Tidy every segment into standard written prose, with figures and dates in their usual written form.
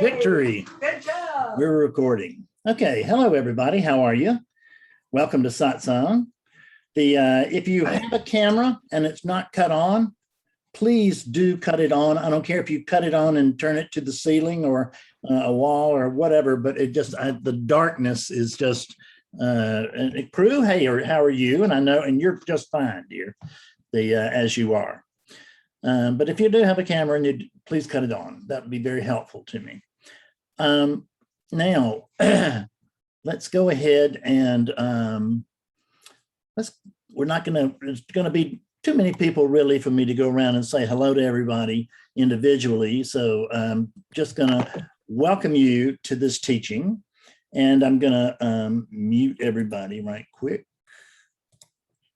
Victory. Good job. We're recording. Okay. Hello, everybody. How are you? Welcome to Satsang. If you have a camera and it's not cut on, please do cut it on. I don't care if you cut it on and turn it to the ceiling or a wall or whatever, but it just, the darkness is just, Prue, hey, how are you? And I know, and you're just fine, dear, as you are. But if you do have a camera, and please cut it on. That would be very helpful to me. Now, let's go ahead and we're not going to, it's going to be too many people really for me to go around and say hello to everybody individually. So I'm just going to welcome you to this teaching, and I'm going to mute everybody right quick.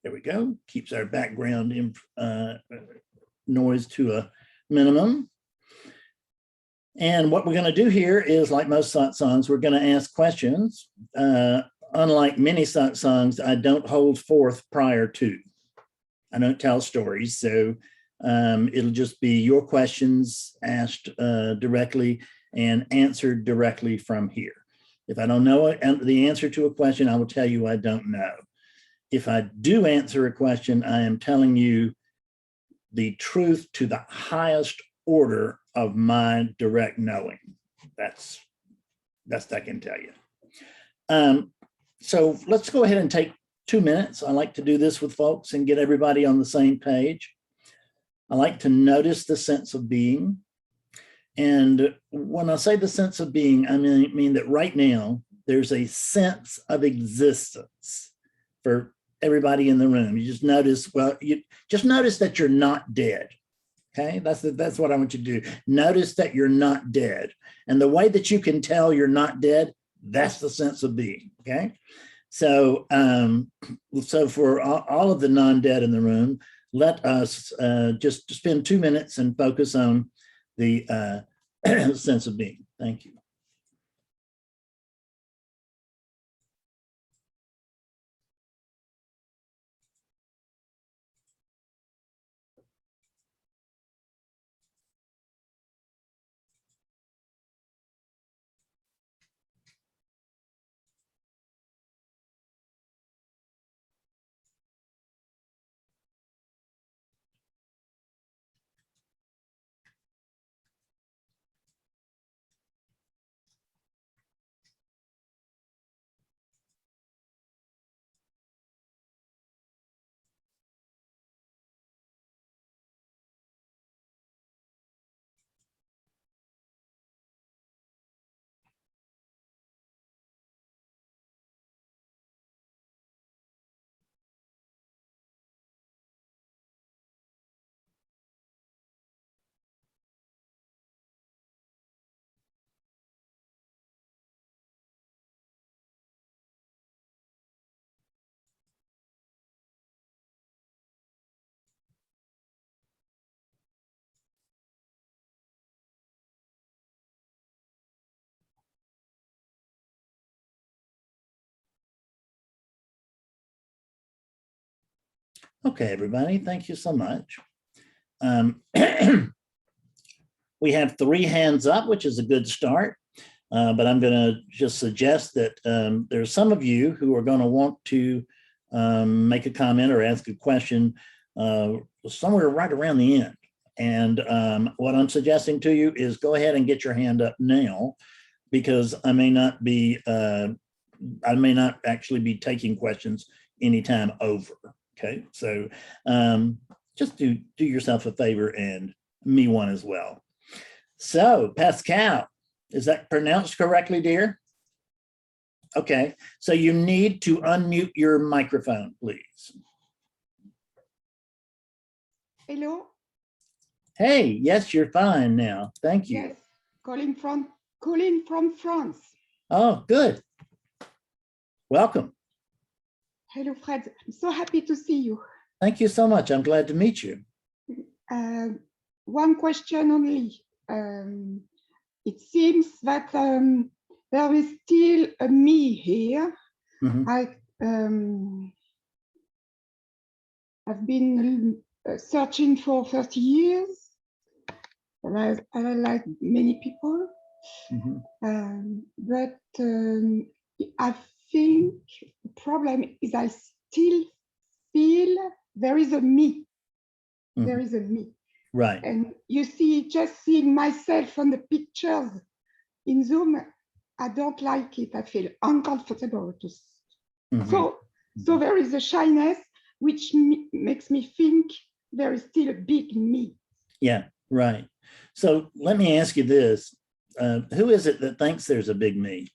There we go. Keeps our background noise to a minimum. And what we're going to do here is, like most satsangs, we're going to ask questions. Unlike many satsangs, I don't hold forth prior to. I don't tell stories, so it'll just be your questions asked directly and answered directly from here. If I don't know the answer to a question, I will tell you I don't know. If I do answer a question, I am telling you the truth to the highest order of my direct knowing. That's best I can tell you. So let's go ahead and take 2 minutes. I like to do this with folks and get everybody on the same page. I like to notice the sense of being. And when I say the sense of being, I mean that right now there's a sense of existence for everybody in the room. You just notice, well, you just notice that you're not dead. Okay, that's what I want you to do. Notice that you're not dead. And the way that you can tell you're not dead, that's the sense of being. Okay. So, so for all of the non-dead in the room, let us just spend 2 minutes and focus on the sense of being. Thank you. Okay, everybody, thank you so much. We have 3 hands up, which is a good start, but I'm going to just suggest that there's some of you who are going to want to make a comment or ask a question somewhere right around the end. And what I'm suggesting to you is go ahead and get your hand up now, because I may not actually be taking questions anytime over. Okay, so just do yourself a favor and me one as well. So Pascal, is that pronounced correctly, dear? Okay, so you need to unmute your microphone, please. Hello. Hey, yes, you're fine now. Thank you. Yes, calling from France. Oh, good. Welcome. Hello, Fred. I'm so happy to see you. Thank you so much. I'm glad to meet you. One question only. It seems that there is still a me here. Mm-hmm. I've been searching for 30 years, like many people. But I think the problem is I still feel there is a me. There is a me. Right. And you see, just seeing myself on the pictures in Zoom, I don't like it. I feel uncomfortable. So there is a shyness, which makes me think there is still a big me. Yeah, right. So let me ask you this. Who is it that thinks there's a big me?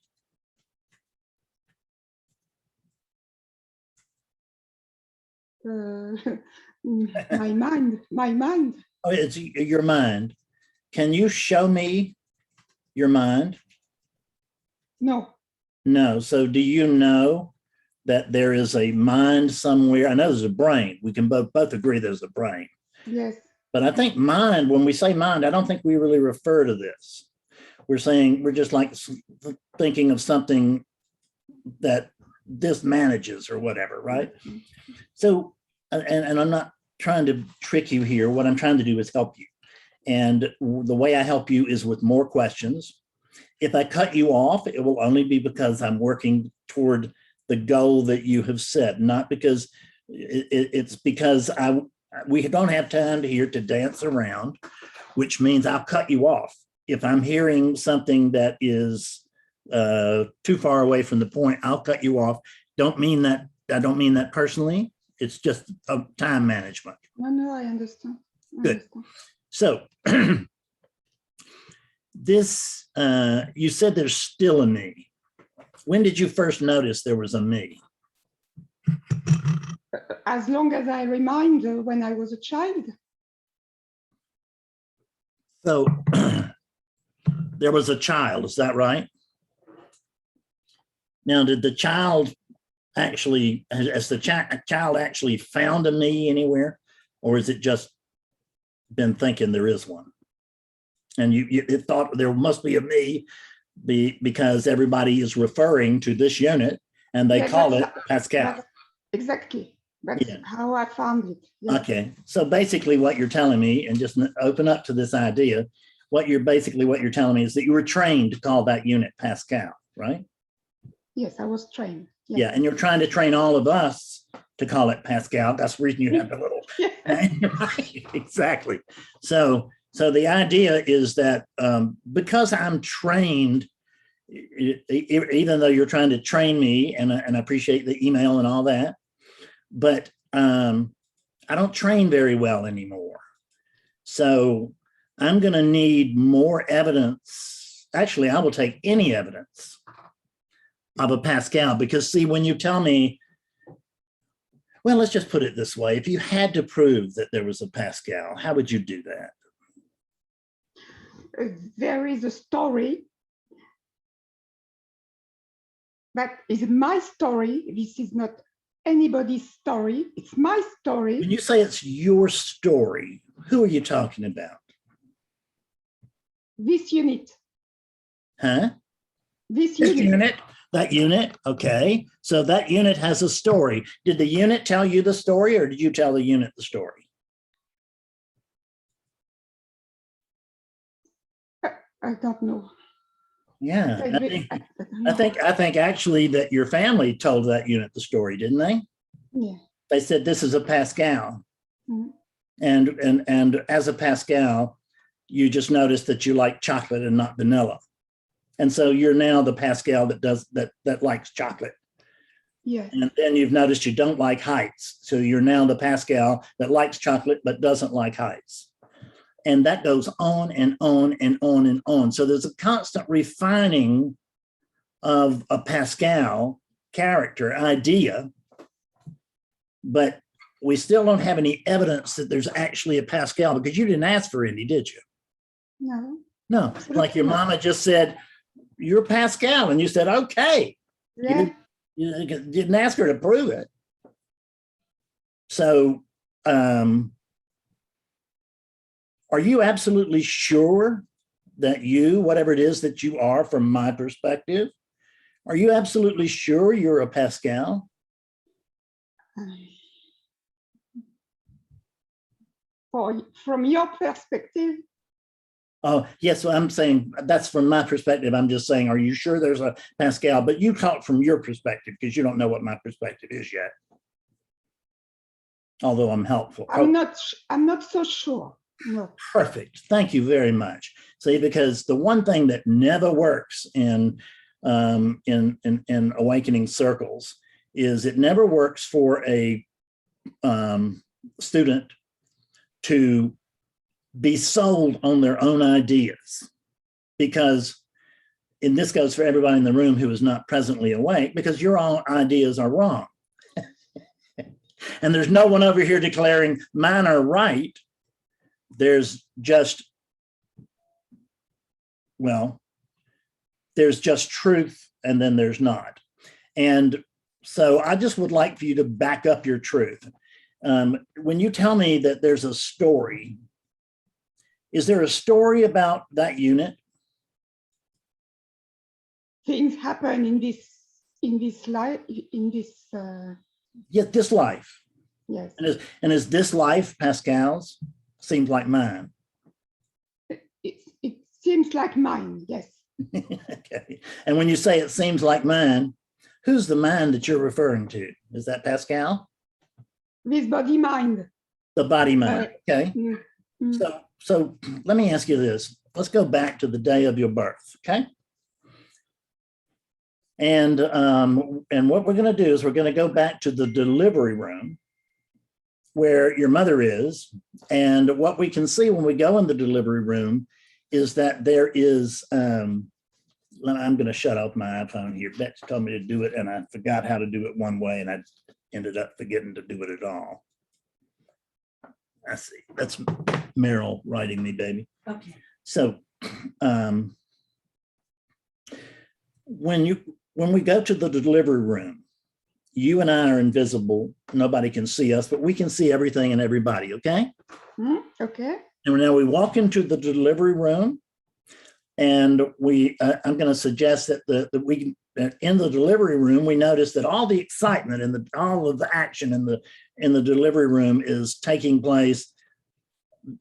My mind. Oh, it's your mind. Can you show me your mind? No. No. So do you know that there is a mind somewhere? I know there's a brain. We can both agree there's a brain. Yes. But I think mind, when we say mind, I don't think we really refer to this. We're saying, we're just like thinking of something that this manages or whatever, right? So, and I'm not trying to trick you here. What I'm trying to do is help you. And the way I help you is with more questions. If I cut you off, it will only be because I'm working toward the goal that you have set, not because it's because we don't have time here to dance around, which means I'll cut you off. If I'm hearing something that is too far away from the point, I'll cut you off. Don't mean that, I don't mean that personally. It's just a time management. No, I understand. Good. So this, you said there's still a me. When did you first notice there was a me? As long as I remember, when I was a child. So there was a child, is that right? Now, did the child actually, has the child actually found a me anywhere? Or is it just been thinking there is one? And it thought there must be a me because everybody is referring to this unit and they call it Pascal. Exactly. That's how I found it. Yes. Okay. So basically what you're telling me, and just open up to this idea, what you're telling me is that you were trained to call that unit Pascal, right? Yes, I was trained. Yes. Yeah. And you're trying to train all of us to call it Pascal. That's the reason you have the little right. Exactly. So the idea is that because I'm trained, even though you're trying to train me, and I appreciate the email and all that, but I don't train very well anymore. So I'm going to need more evidence. Actually, I will take any evidence of a Pascal, because see, when you tell me, well, let's just put it this way. If you had to prove that there was a Pascal, how would you do that? There is a story that is my story. This is not anybody's story. It's my story. When you say it's your story, who are you talking about? This unit. Huh? This unit. That unit. Okay. So that unit has a story. Did the unit tell you the story, or did you tell the unit the story? I don't know. Yeah, I think actually that your family told that unit the story, didn't they? Yeah. They said this is a Pascal, Mm-hmm. and as a Pascal, you just noticed that you like chocolate and not vanilla, and so you're now the Pascal that likes chocolate. Yeah. And then you've noticed you don't like heights, so you're now the Pascal that likes chocolate but doesn't like heights. And that goes on and on and on and on. So there's a constant refining of a Pascal character idea, but we still don't have any evidence that there's actually a Pascal, because you didn't ask for any, did you? No. No, like your mama just said, you're Pascal, and you said, okay. Yeah. You didn't ask her to prove it. So, are you absolutely sure that you, whatever it is that you are from my perspective, are you absolutely sure you're a Pascal? From your perspective, Oh, yes. So I'm saying that's from my perspective. I'm just saying, are you sure there's a Pascal? But you talk from your perspective because you don't know what my perspective is yet. Although I'm helpful. I'm not so sure. No. Perfect. Thank you very much. See, because the one thing that never works in awakening circles is it never works for a student to be sold on their own ideas, because, and this goes for everybody in the room who is not presently awake, because your own ideas are wrong. And there's no one over here declaring mine are right. There's just, well, there's just truth, and then there's not. And so I just would like for you to back up your truth. When you tell me that there's a story, is there a story about that unit? Things happen in this life, Yeah, this life. Yes. And is this life Pascal's? Seems like mine. It seems like mine, yes. Okay. And when you say it seems like mine, who's the mind that you're referring to? Is that Pascal? This body mind. The body mind. Okay. Mm-hmm. So let me ask you this. Let's go back to the day of your birth. Okay. And what we're going to do is we're going to go back to the delivery room where your mother is. And what we can see when we go in the delivery room is that there is, I'm going to shut off my iPhone here. Betsy told me to do it, and I forgot how to do it one way, and I ended up forgetting to do it at all. I see. That's Meryl writing me, baby. Okay. So when we go to the delivery room, you and I are invisible. Nobody can see us, but we can see everything and everybody, okay? Okay. And now we walk into the delivery room, and I'm going to suggest that we in the delivery room, we notice that all the excitement and all of the action in the delivery room is taking place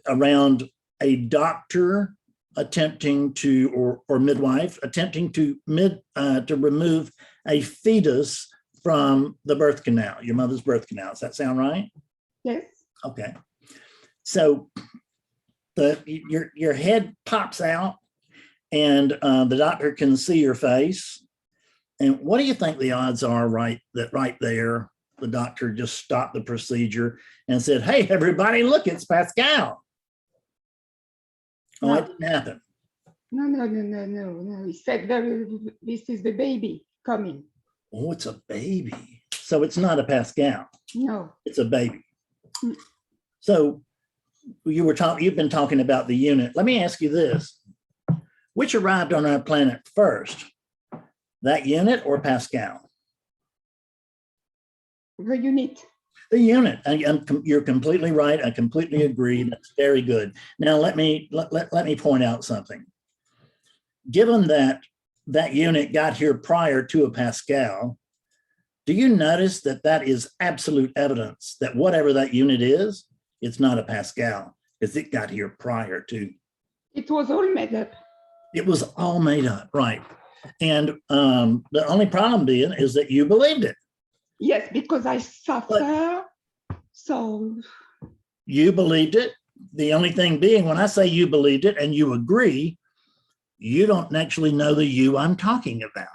around a doctor attempting to, or midwife attempting to remove a fetus from the birth canal, your mother's birth canal. Does that sound right? Yes. Okay. So your head pops out, and the doctor can see your face. And what do you think the odds are right there, the doctor just stopped the procedure and said, "Hey, everybody, look, it's Pascal." Oh, it didn't happen. No. He said this is the baby coming. Oh, it's a baby. So it's not a Pascal. No. It's a baby. So you've been talking about the unit. Let me ask you this. Which arrived on our planet first? That unit or Pascal? The unit. The unit. You're completely right. I completely agree. That's very good. Now let me point out something. Given that unit got here prior to a Pascal, do you notice that is absolute evidence that whatever that unit is, it's not a Pascal, because it got here prior to. It was all made up. It was all made up, right? And the only problem being is that you believed it. Yes, because I suffer. So you believed it. The only thing being, when I say you believed it and you agree, you don't actually know the you I'm talking about,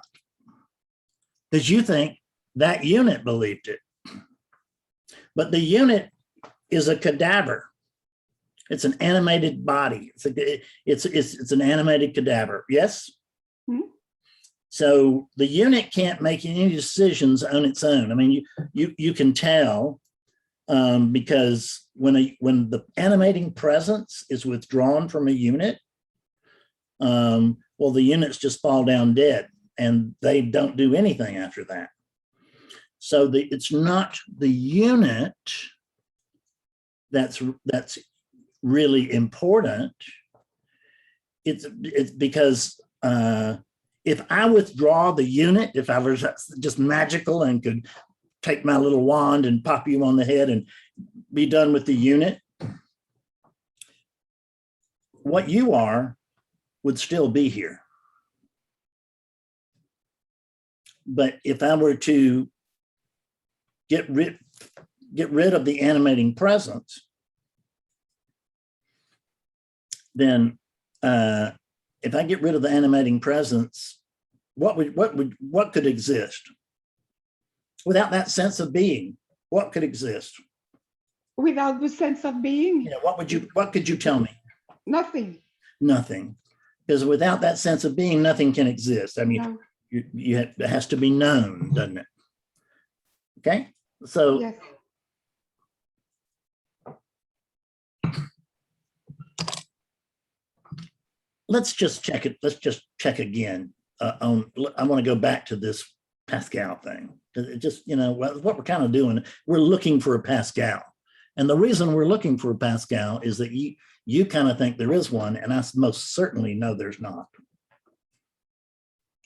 because you think that unit believed it. But the unit is a cadaver. It's an animated body. It's an animated cadaver. Yes. Mm-hmm. So the unit can't make any decisions on its own. I mean, you can tell because when the animating presence is withdrawn from a unit, well, the units just fall down dead, and they don't do anything after that. So it's not the unit that's really important. It's because if I withdraw the unit, if I was just magical and could take my little wand and pop you on the head and be done with the unit, what you are would still be here. But if I were to get rid of the animating presence, then if I get rid of the animating presence, what could exist? Without that sense of being, what could exist? Without the sense of being? Yeah, what could you tell me? Nothing. Nothing. Because without that sense of being, nothing can exist. I mean, No. it has to be known, doesn't it? Okay, so yes. Let's just check it. Let's just check again. I want to go back to this Pascal thing. It just, you know, what we're kind of doing, we're looking for a Pascal. And the reason we're looking for a Pascal is that you kind of think there is one, and I most certainly know there's not.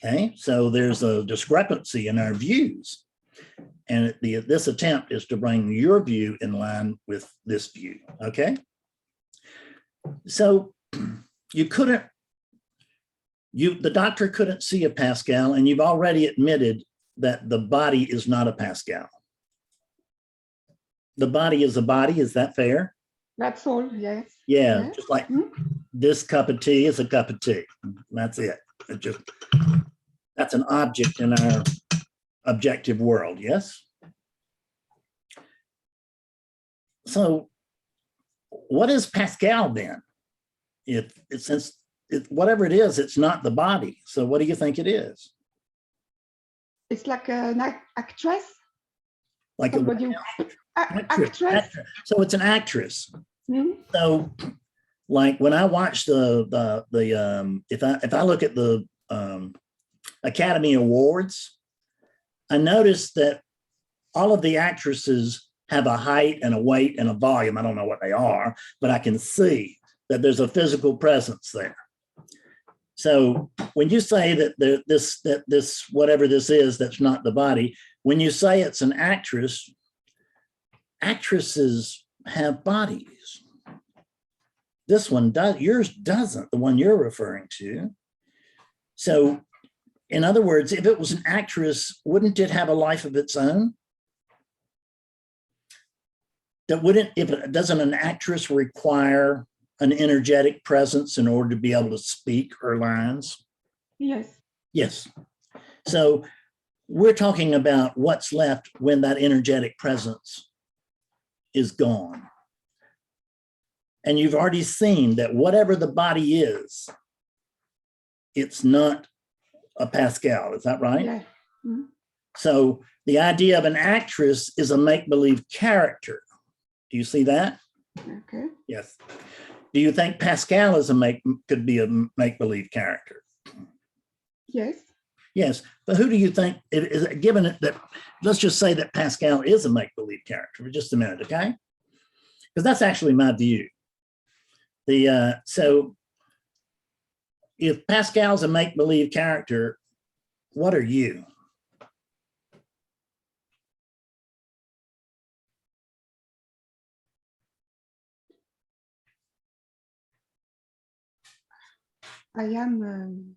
Okay, so there's a discrepancy in our views. And this attempt is to bring your view in line with this view, okay? So the doctor couldn't see a Pascal, and you've already admitted that the body is not a Pascal. The body is a body, is that fair? That's all, yes. Yeah, yes. just like this cup of tea is a cup of tea. That's it. That's an object in our objective world, yes? So what is Pascal then? Since whatever it is, it's not the body. So what do you think it is? It's like an actress? Like actress? So it's an actress. Mm-hmm. So like when I watch if I look at the Academy Awards, I noticed that all of the actresses have a height and a weight and a volume. I don't know what they are, but I can see that there's a physical presence there. So when you say that this whatever this is, that's not the body, when you say it's an actress, actresses have bodies. This one does, yours doesn't, the one you're referring to. So in other words, if it was an actress, wouldn't it have a life of its own? Doesn't an actress require an energetic presence in order to be able to speak her lines? Yes. Yes. So we're talking about what's left when that energetic presence is gone. And you've already seen that whatever the body is, it's not a Pascal, is that right? Yeah. Mm-hmm. So the idea of an actress is a make-believe character. Do you see that? Okay. Yes. Do you think Pascal could be a make-believe character? Yes. Yes, but who do you think, given that, let's just say that Pascal is a make-believe character for just a minute, okay? Because that's actually my view. So if Pascal's a make-believe character, what are you? I am.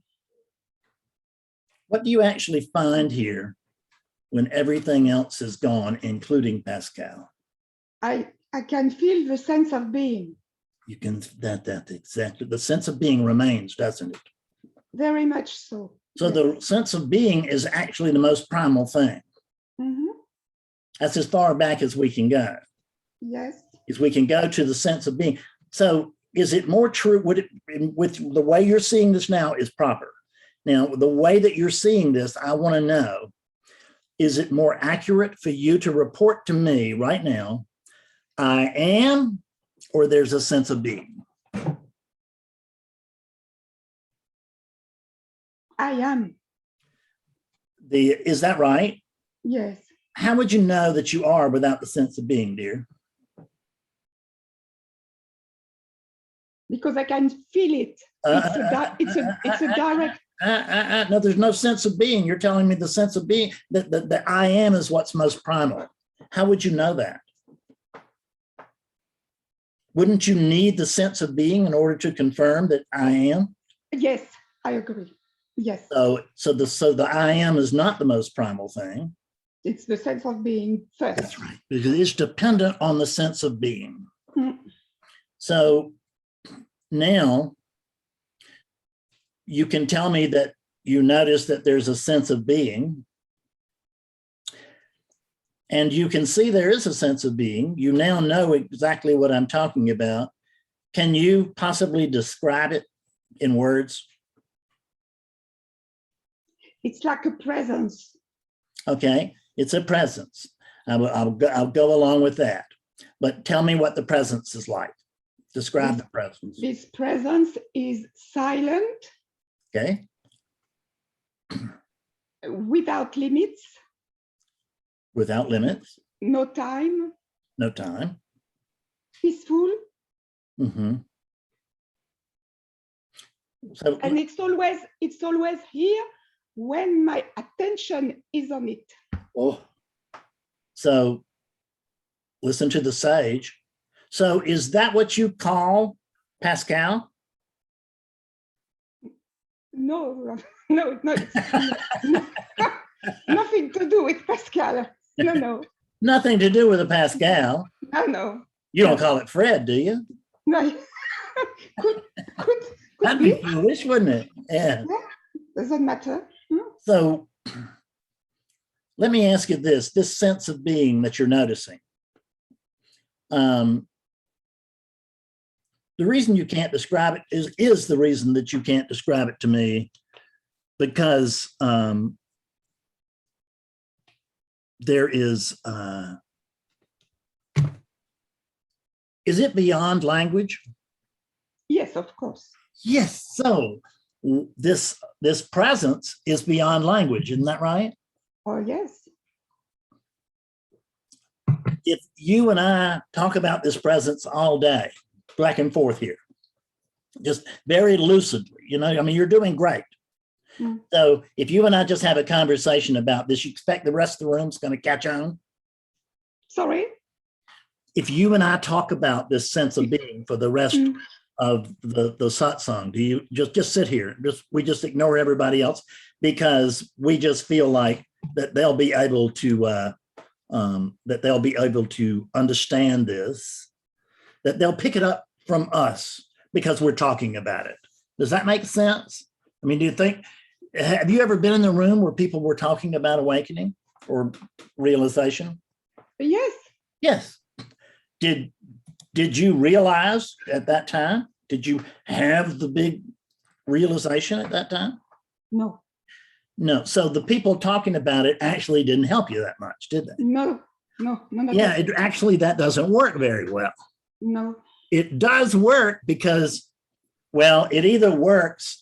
What do you actually find here when everything else is gone, including Pascal? I can feel the sense of being. You can, that exactly. The sense of being remains, doesn't it? Very much so. So yes. The sense of being is actually the most primal thing. Mm-hmm. That's as far back as we can go. Yes. Is we can go to the sense of being. So is it more true, with the way you're seeing this now is proper? Now, the way that you're seeing this, I want to know, is it more accurate for you to report to me right now, I am, or there's a sense of being? I am. Is that right? Yes. How would you know that you are without the sense of being, dear? Because I can feel it. It's a direct. No, there's no sense of being. You're telling me the sense of being, that the I am is what's most primal. How would you know that? Wouldn't you need the sense of being in order to confirm that I am? Yes, I agree. Yes. So the I am is not the most primal thing. It's the sense of being first. That's right, because it's dependent on the sense of being. Mm. So now you can tell me that you notice that there's a sense of being, and you can see there is a sense of being. You now know exactly what I'm talking about. Can you possibly describe it in words? It's like a presence. Okay, it's a presence. I'll go along with that. But tell me what the presence is like. Describe the presence. This presence is silent. Okay. Without limits. Without limits. No time. No time. Peaceful. Mm-hmm. So, and it's always here when my attention is on it. oh, so listen to the sage. So is that what you call Pascal? No, nothing to do with Pascal. No. Nothing to do with a Pascal. No. You don't call it Fred, do you? No. could That'd be foolish, wouldn't it? Yeah. Doesn't matter. So let me ask you this sense of being that you're noticing. The reason you can't describe it is the reason that you can't describe it to me, because there is it beyond language? Yes, of course. Yes. So this presence is beyond language, isn't that right? Oh, yes. If you and I talk about this presence all day, back and forth here, just very lucidly, I mean, you're doing great. Mm. So if you and I just have a conversation about this, you expect the rest of the room's going to catch on? Sorry? If you and I talk about this sense of being for the rest of the satsang, do you just sit here? We just ignore everybody else because we just feel like that they'll be able to understand this, that they'll pick it up from us because we're talking about it. Does that make sense? I mean, have you ever been in the room where people were talking about awakening or realization? Yes. Yes. Did you realize at that time? Did you have the big realization at that time? No. No. So the people talking about it actually didn't help you that much, did they? No. Yeah, that doesn't work very well. No. It does work because, well, it either works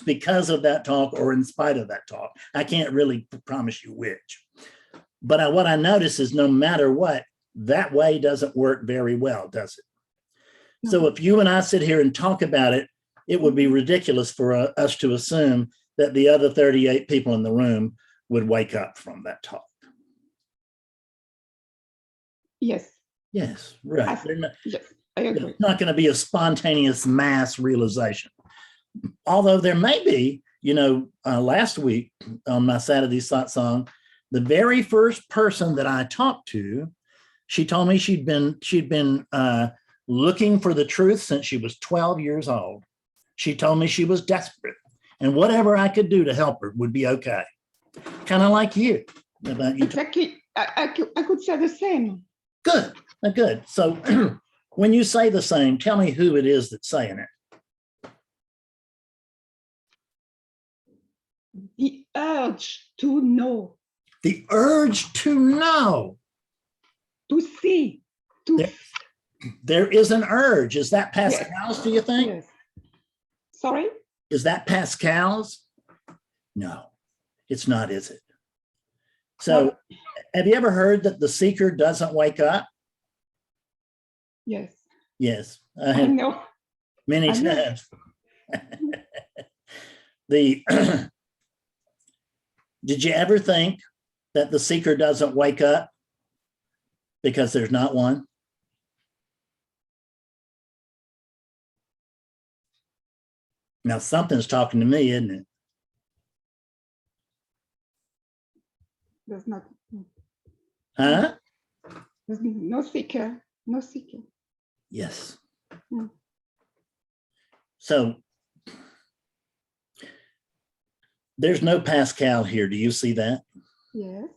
because of that talk or in spite of that talk. I can't really promise you which. But what I notice is no matter what, that way doesn't work very well, does it? No. So if you and I sit here and talk about it, it would be ridiculous for us to assume that the other 38 people in the room would wake up from that talk. Yes. Yes, right. Yes, I agree. It's not going to be a spontaneous mass realization. Although there may be, last week on my Saturday satsang, the very first person that I talked to, she told me she'd been looking for the truth since she was 12 years old. She told me she was desperate, and whatever I could do to help her would be okay. Kind of like you. Exactly. I could say the same. Good. Good. So when you say the same, tell me who it is that's saying it. The urge to know. The urge to know. To see. There is an urge. Is that Pascal's, yes. Do you think? Yes. Sorry? Is that Pascal's? No, it's not, is it? So have you ever heard that the seeker doesn't wake up? Yes. Yes. I know. Many times. Did you ever think that the seeker doesn't wake up because there's not one? Now something's talking to me, isn't it? There's not. Huh? There's no seeker. No seeker. Yes. Mm. So there's no Pascal here. Do you see that? Yes.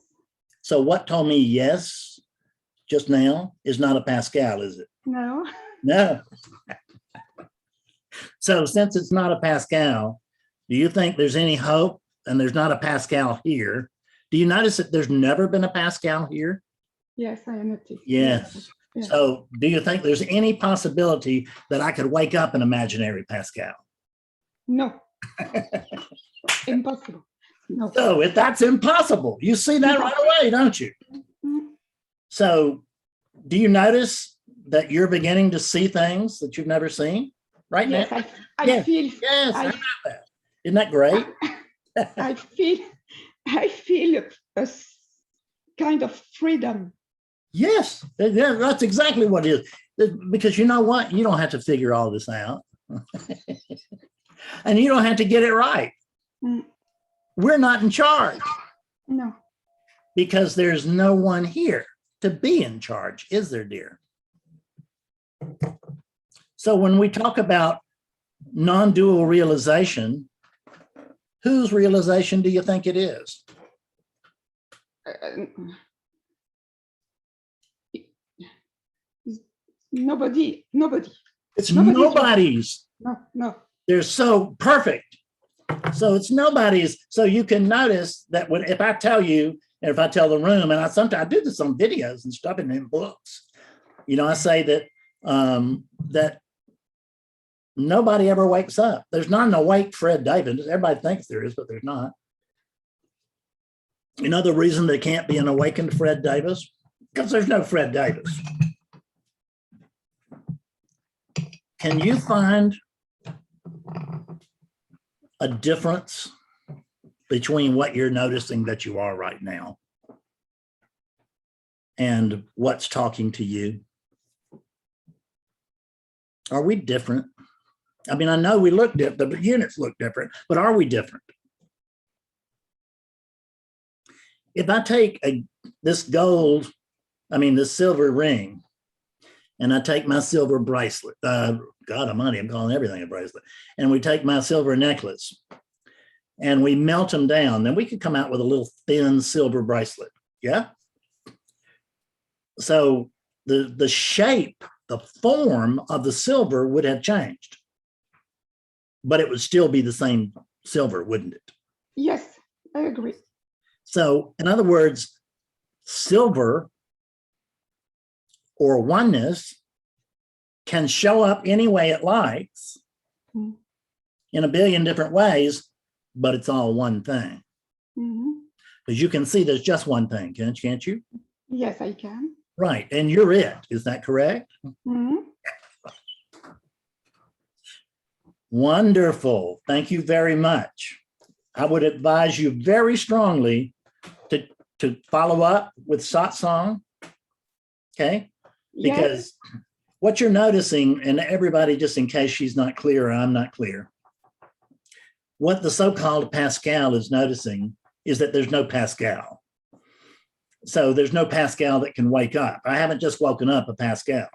So what told me yes just now is not a Pascal, is it? No. No. So since it's not a Pascal, do you think there's any hope? And there's not a Pascal here. Do you notice that there's never been a Pascal here? Yes, I noticed. Yes. Yes. So do you think there's any possibility that I could wake up an imaginary Pascal? No. Impossible. No. So if that's impossible, you see that right away, don't you? Mm. So do you notice that you're beginning to see things that you've never seen right Yes, now? I Yes. feel. Yes, I, I know that. Isn't that great? I feel a kind of freedom. Yes, that's exactly what it is. Because you know what? You don't have to figure all this out. And you don't have to get it right. Mm. We're not in charge. No. Because there's no one here to be in charge, is there, dear? So when we talk about non-dual realization, whose realization do you think it is? Nobody. It's nobody's. No. They're so perfect. So it's nobody's. So you can notice that when, if I tell you, and if I tell the room, and I sometimes do this on videos and stuff and in books, you know, I say that that nobody ever wakes up. There's not an awake Fred Davis. Everybody thinks there is, but there's not. You know the reason there can't be an awakened Fred Davis? Because there's no Fred Davis. Can you find a difference between what you're noticing that you are right now and what's talking to you? Are we different? I mean, I know we look different, the units look different, but are we different? If I take this silver ring, and I take my silver bracelet, God almighty, I'm calling everything a bracelet, and we take my silver necklace and we melt them down, then we could come out with a little thin silver bracelet, yeah? So the shape, the form of the silver would have changed, but it would still be the same silver, wouldn't it? Yes, I agree. So in other words, silver or oneness can show up any way it likes in a billion different ways, but it's all one thing. Because you can see there's just one thing, can't you? Yes, I can. Right, and you're it, is that correct? Wonderful, thank you very much. I would advise you very strongly to follow up with satsang, okay? Because what you're noticing, and everybody, just in case she's not clear or I'm not clear, what the so-called Pascal is noticing is that there's no Pascal. So there's no Pascal that can wake up. I haven't just woken up a Pascal.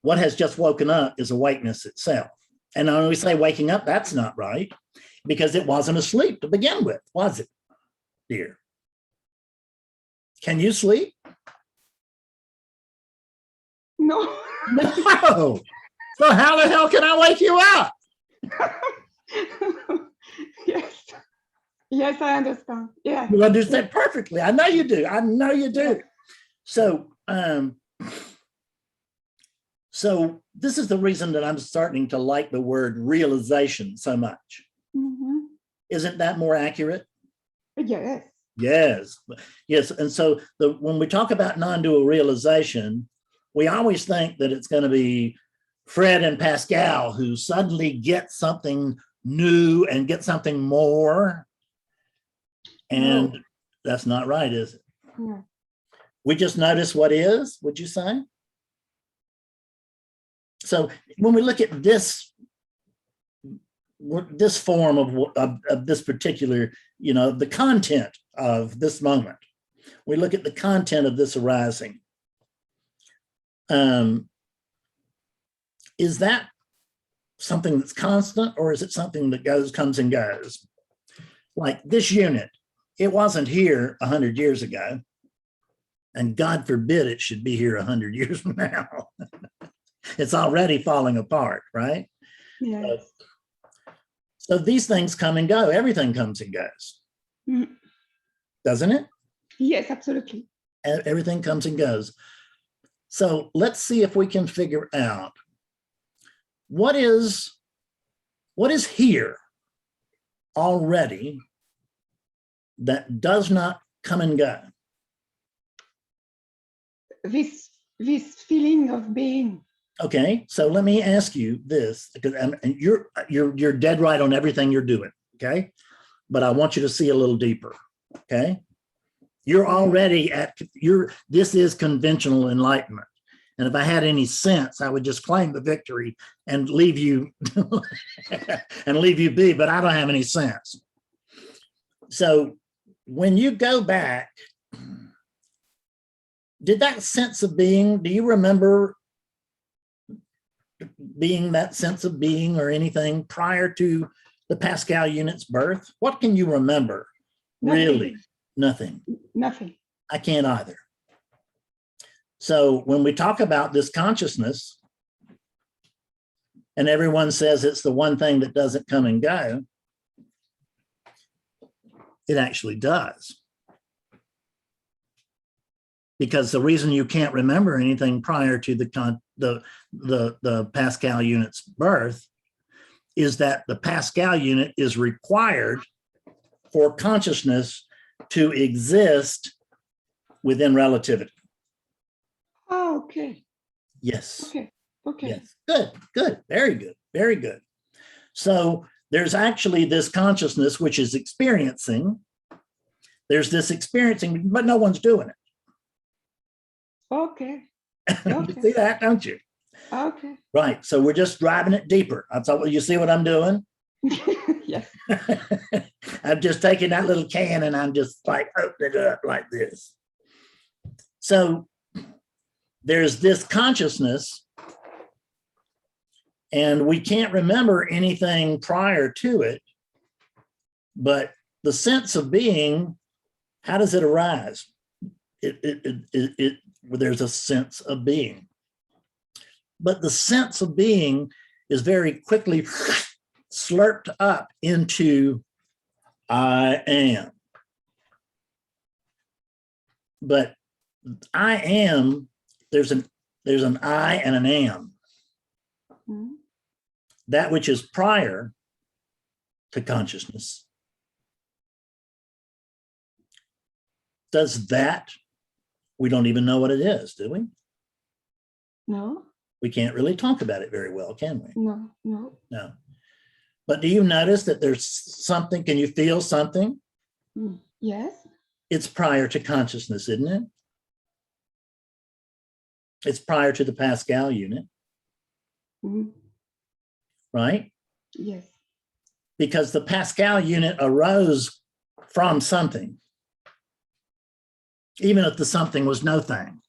What has just woken up is awakeness itself. And when we say waking up, that's not right, because it wasn't asleep to begin with, was it, dear? Can you sleep? No. No. So how the hell can I wake you up? Yes, I understand. Yeah. You understand perfectly. I know you do. I know you do. So, so this is the reason that I'm starting to like the word realization so much. Isn't that more accurate? Yes. Yes. Yes. And so when we talk about non-dual realization, we always think that it's going to be Fred and Pascal who suddenly get something new and get something more. And no, that's not right, is it? No. We just notice what is, would you say? So when we look at this this form of this particular, the content of this moment. We look at the content of this arising. Is that something that's constant, or is it something that comes and goes? Like this unit, it wasn't here 100 years ago, and God forbid it should be here 100 years from now. It's already falling apart, right? Yes. So these things come and go. Everything comes and goes, doesn't it? Yes, absolutely. Everything comes and goes. So let's see if we can figure out what is here already that does not come and go. This feeling of being. Okay, so let me ask you this, because you're dead right on everything you're doing, okay? But I want you to see a little deeper, okay? You're already this is conventional enlightenment. And if I had any sense, I would just claim the victory and leave you be, but I don't have any sense. So when you go back, did that sense of being, do you remember being that sense of being or anything prior to the Pascal unit's birth? What can you remember? Nothing. Really? Nothing. Nothing. I can't either. So when we talk about this consciousness, and everyone says it's the one thing that doesn't come and go, it actually does. Because the reason you can't remember anything prior to the Pascal unit's birth is that the Pascal unit is required for consciousness to exist within relativity. Oh, okay. Yes. Okay. Okay. Yes. Good. Good. Very good. Very good. So there's actually this consciousness which is experiencing. There's this experiencing, but no one's doing it. Okay. You see that, don't you? Okay. Right. So we're just driving it deeper. I thought, well, you see what I'm doing? Yes. I'm just taking that little can and I'm just like opening it up like this. So there's this consciousness, and we can't remember anything prior to it, but the sense of being, how does it arise? There's a sense of being. But the sense of being is very quickly slurped up into I am. But I am, there's an I and an am. Mm-hmm. That which is prior to consciousness. Does that, we don't even know what it is, do we? No. We can't really talk about it very well, can we? No, no. No. But do you notice that there's something, can you feel something? Yes. It's prior to consciousness, isn't it? It's prior to the Pascal unit, right? Yes. Because the Pascal unit arose from something, even if the something was no thing.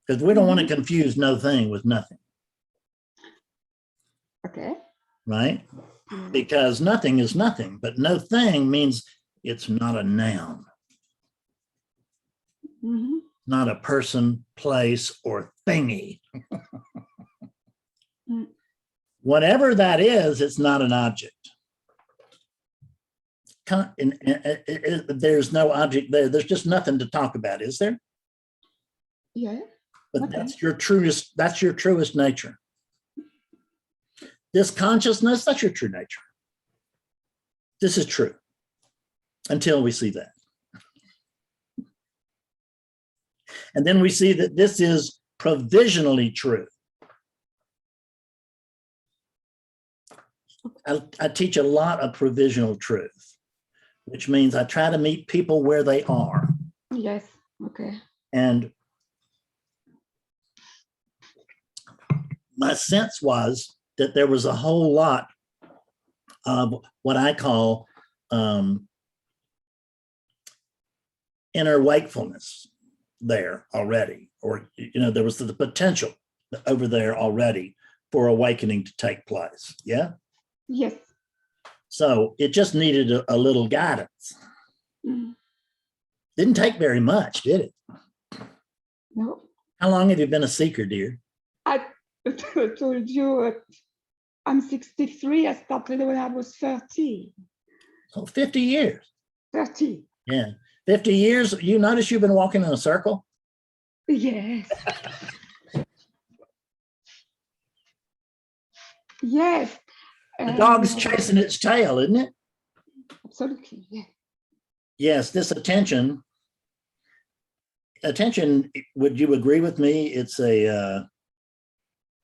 Because we don't want to confuse no thing with nothing. Okay. Right? Because nothing is nothing, but no thing means it's not a noun. Not a person, place, or thingy. Whatever that is, it's not an object. There's no object there. There's just nothing to talk about, is there? Yeah. But Okay. that's your truest nature. This consciousness, that's your true nature. This is true until we see that. And then we see that this is provisionally true. I teach a lot of provisional truth, which means I try to meet people where they are. Yes. Okay. And my sense was that there was a whole lot of what I call inner wakefulness there already, or there was the potential over there already for awakening to take place. Yeah. Yes. So it just needed a little guidance. Didn't take very much, did it? No. How long have you been a seeker, dear? I told you I'm 63. I started when I was 30. Oh, 50 years. 30. Yeah. 50 years. You notice you've been walking in a circle? Yes. Yes. The dog's chasing its tail, isn't it? Absolutely. Yeah. Yes, this attention, would you agree with me? It's that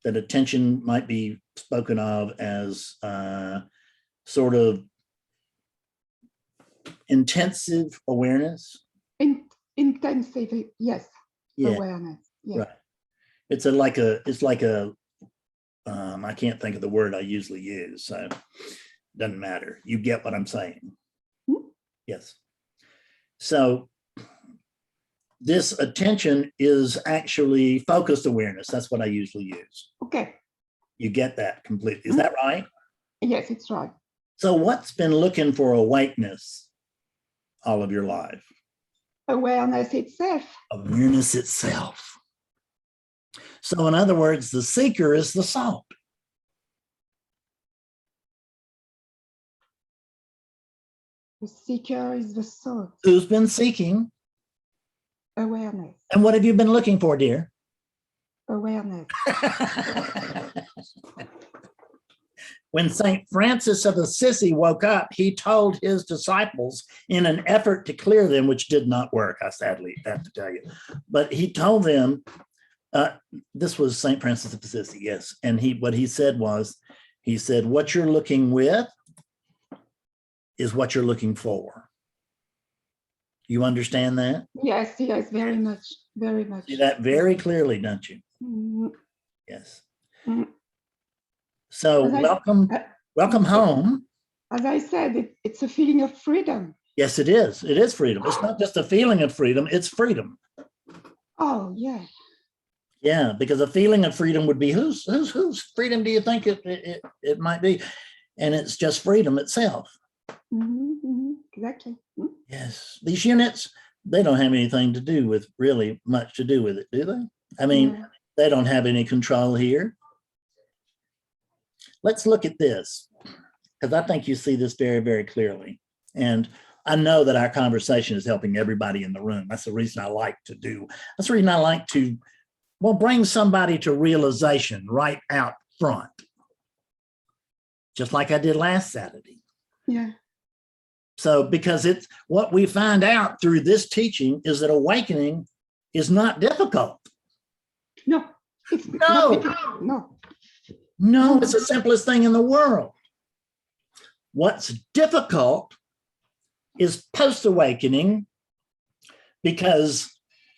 attention might be spoken of as sort of intensive awareness. Intensive, yes. Yeah. Awareness. Yeah. Right. It's like a I can't think of the word I usually use, so it doesn't matter. You get what I'm saying. Yes. So this attention is actually focused awareness. That's what I usually use. Okay. You get that completely. Is that right? Yes, it's right. So what's been looking for awakeness all of your life? Awareness itself. Awareness itself. So in other words, the seeker is the salt. The seeker is the salt. Who's been seeking? Awareness. And what have you been looking for, dear? Awareness. When St. Francis of Assisi woke up, he told his disciples in an effort to clear them, which did not work, I sadly have to tell you. But he told them, this was St. Francis of Assisi, yes. And what he said was, he said, what you're looking with is what you're looking for. You understand that? Yes, yes, very much, very much. See that very clearly, don't you? Yes. So welcome home. As I said, it's a feeling of freedom. Yes, it is. It is freedom. It's not just a feeling of freedom, it's freedom. Oh, yeah. Yeah, because a feeling of freedom would be whose freedom do you think it might be? And it's just freedom itself. Exactly. Yes, these units, they don't have anything to do with really much to do with it, do they? I mean, they don't have any control here. Let's look at this, because I think you see this very, very clearly. And I know that our conversation is helping everybody in the room. That's the reason I like to do. That's the reason I like to, well, bring somebody to realization right out front, just like I did last Saturday. Yeah. So, because it's what we find out through this teaching is that awakening is not difficult. No, it's not difficult. No, it's the simplest thing in the world. What's difficult is post-awakening, because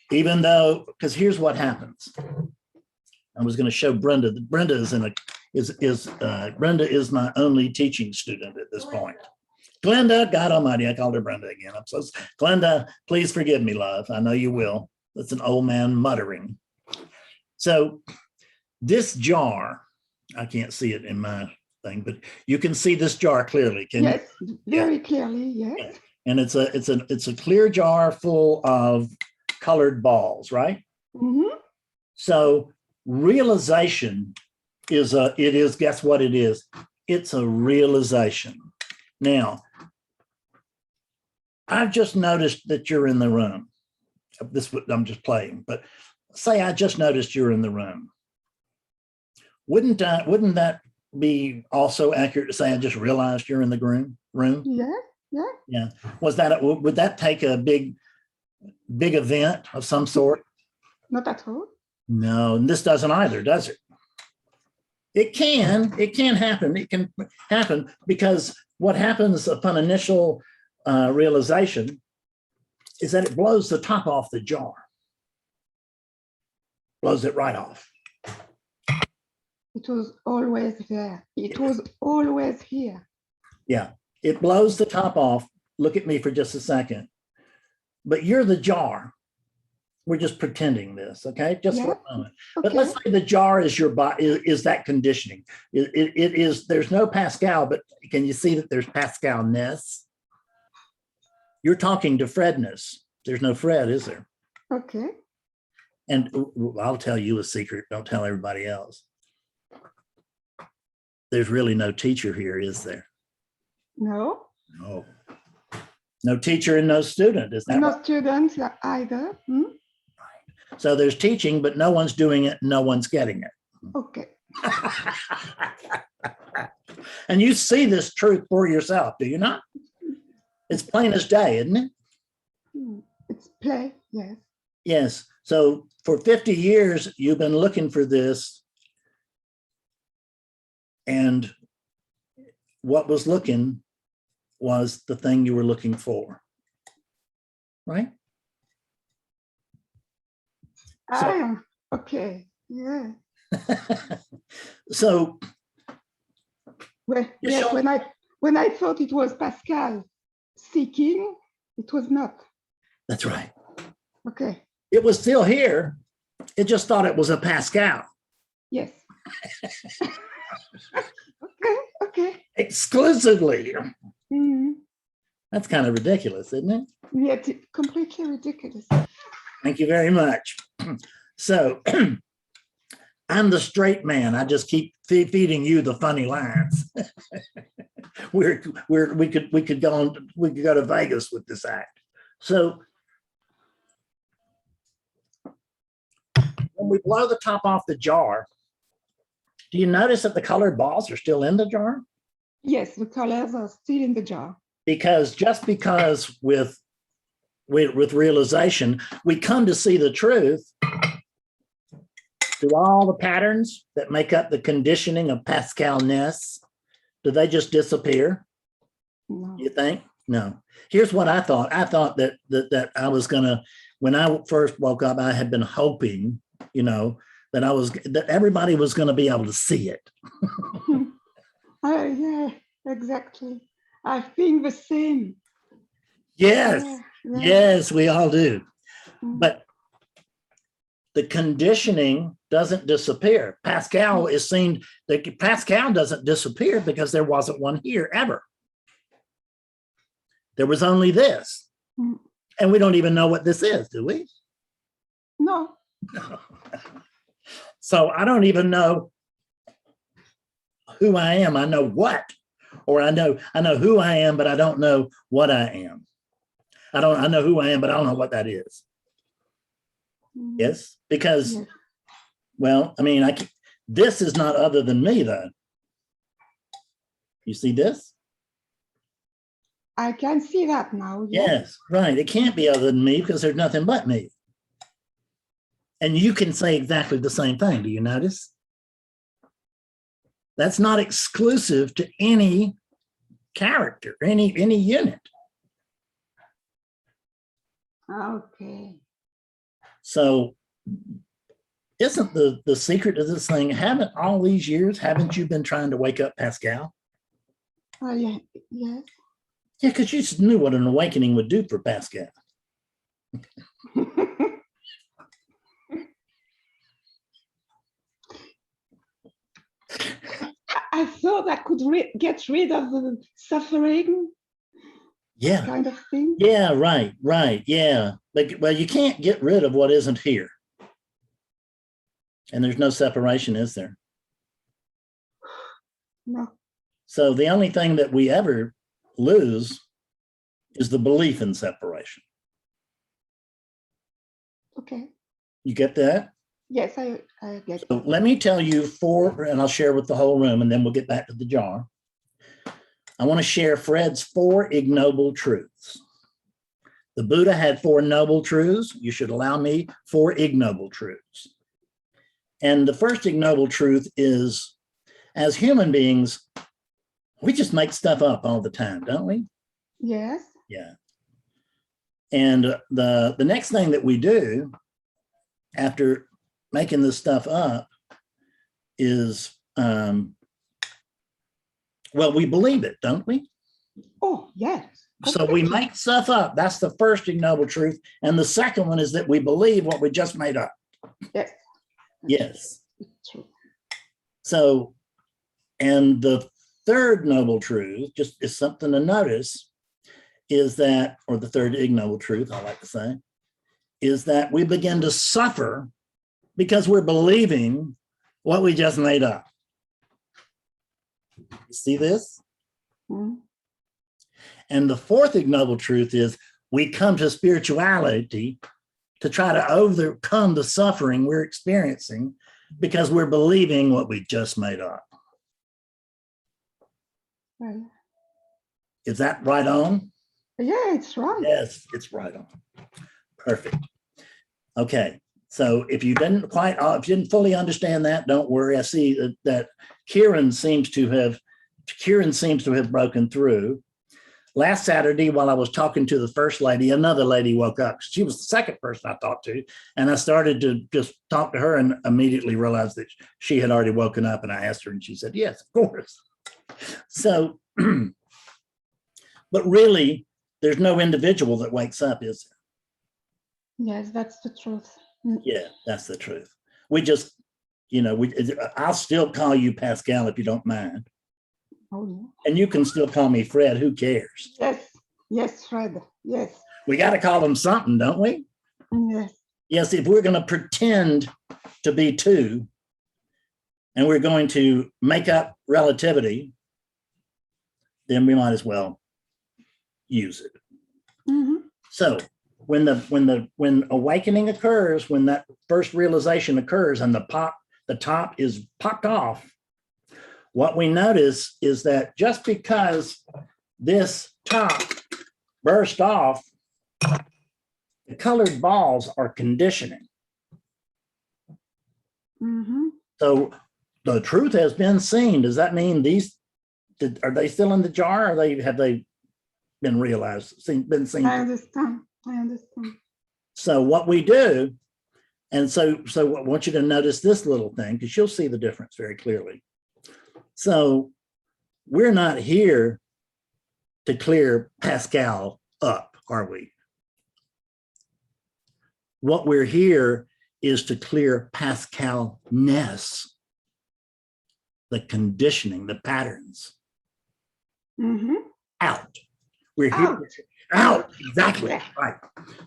here's what happens. I was going to show Brenda. Brenda is my only teaching student at this point. Glenda, God Almighty, I called her Brenda again. I'm so Glenda, please forgive me, love. I know you will. That's an old man muttering. So this jar, I can't see it in my thing, but you can see this jar clearly. Can you? Yes, very clearly, yes. Yeah. And it's a clear jar full of colored balls, right? So realization is, guess what it is? It's a realization. Now, I've just noticed that you're in the room. I'm just playing, but say I just noticed you're in the room. Wouldn't that be also accurate to say I just realized you're in the room? Yeah. Would that take a big event of some sort? Not at all. No, and this doesn't either, does it? It can happen. It can happen because what happens upon initial realization is that it blows the top off the jar. Blows it right off. It was always there. It was always here. Yeah, it blows the top off. Look at me for just a second. But you're the jar. We're just pretending this, okay? Just for a moment. Okay. But let's say the jar is your body, is that conditioning. It is, there's no Pascal, but can you see that there's Pascal-ness? You're talking to Fredness. There's no Fred, is there? Okay. And I'll tell you a secret. Don't tell everybody else. There's really no teacher here, is there? No. No. No teacher and no student, is that No right? students either. Hmm? So there's teaching, but no one's doing it, no one's getting it. Okay. And you see this truth for yourself, do you not? It's plain as day, isn't it? It's play, yes. Yes. So for 50 years, you've been looking for this. And what was looking was the thing you were looking for, right? Okay, yeah. So, Well, yes, when I thought it was Pascal seeking, it was not. that's right. Okay. It was still here. It just thought it was a Pascal. Yes. Okay. Exclusively. Mm-hmm. That's kind of ridiculous, isn't it? Yet it's completely ridiculous. Thank you very much. So I'm the straight man. I just keep feeding you the funny lines. we could go to Vegas with this act. So when we blow the top off the jar, do you notice that the colored balls are still in the jar? Yes, the colors are still in the jar. Because with realization, we come to see the truth through all the patterns that make up the conditioning of Pascal-ness. Do they just disappear? No. You think? No. Here's what I thought. I thought that I was gonna, when I first woke up, I had been hoping, that everybody was gonna be able to see it. Yeah, exactly. I think the same. Yes. Yeah. Yes, we all do. Mm. But the conditioning doesn't disappear. Pascal is seen, Pascal doesn't disappear because there wasn't one here ever. There was only this. Mm. And we don't even know what this is, do we? No. So I don't even know who I am. I know what, or I know who I am, but I don't know what I am. I know who I am, but I don't know what that is. Mm. Yes, because, Yes. well, I mean, this is not other than me, though. You see this? I can see that now. Yes. Yes, right. It can't be other than me because there's nothing but me. And you can say exactly the same thing. Do you notice? That's not exclusive to any character, any unit. Okay. So isn't the secret of this thing, haven't all these years, haven't you been trying to wake up Pascal? Yeah. Yes. Yeah, because you just knew what an awakening would do for Pascal. I thought I could get rid of the suffering. Yeah. Kind of thing. Yeah, right, yeah. But, well, you can't get rid of what isn't here. And there's no separation, is there? No. So the only thing that we ever lose is the belief in separation. Okay. You get that? Yes, I get So that. let me tell you 4, and I'll share with the whole room, and then we'll get back to the jar. I want to share Fred's 4 ignoble truths. The Buddha had 4 noble truths. You should allow me 4 ignoble truths. And the first ignoble truth is, as human beings, we just make stuff up all the time, don't we? Yes. Yeah. And the next thing that we do after making this stuff up is, well, we believe it, don't we? Oh, yes. So we make stuff up. That's the first ignoble truth. And the second one is that we believe what we just made up. Yes. Yes. It's true. So, and the third noble truth, just is something to notice, is that, or the third ignoble truth, I like to say, is that we begin to suffer because we're believing what we just made up. You see this? Mm-hmm. And the fourth ignoble truth is we come to spirituality to try to overcome the suffering we're experiencing because we're believing what we just made up. Right. Is that right on? Yeah, it's right. Yes, it's right on. Perfect. Okay. So if you didn't fully understand that, don't worry. I see that Kieran seems to have broken through. Last Saturday, while I was talking to the first lady, another lady woke up. She was the second person I talked to. And I started to just talk to her and immediately realized that she had already woken up. And I asked her and she said, yes, of course. So, but really, there's no individual that wakes up, is there? Yes, that's the truth. Yeah, that's the truth. We just, I'll still call you Pascal if you don't mind. Oh, yeah. And you can still call me Fred. Who cares? Yes, Fred. Yes. We got to call him something, don't we? Yes. Yes, if we're going to pretend to be two and we're going to make up relativity, then we might as well use it. Mm-hmm. So when awakening occurs, when that first realization occurs and the top is popped off, what we notice is that just because this top burst off, the colored balls are conditioning. Mm-hmm. So the truth has been seen. Does that mean are they still in the jar, or have they been realized, been seen? I understand. So what we do, and so I want you to notice this little thing, because you'll see the difference very clearly. So we're not here to clear Pascal up, are we? What we're here is to clear Pascal-ness, the conditioning, the patterns, out. We're here out. Exactly. Yeah. Right.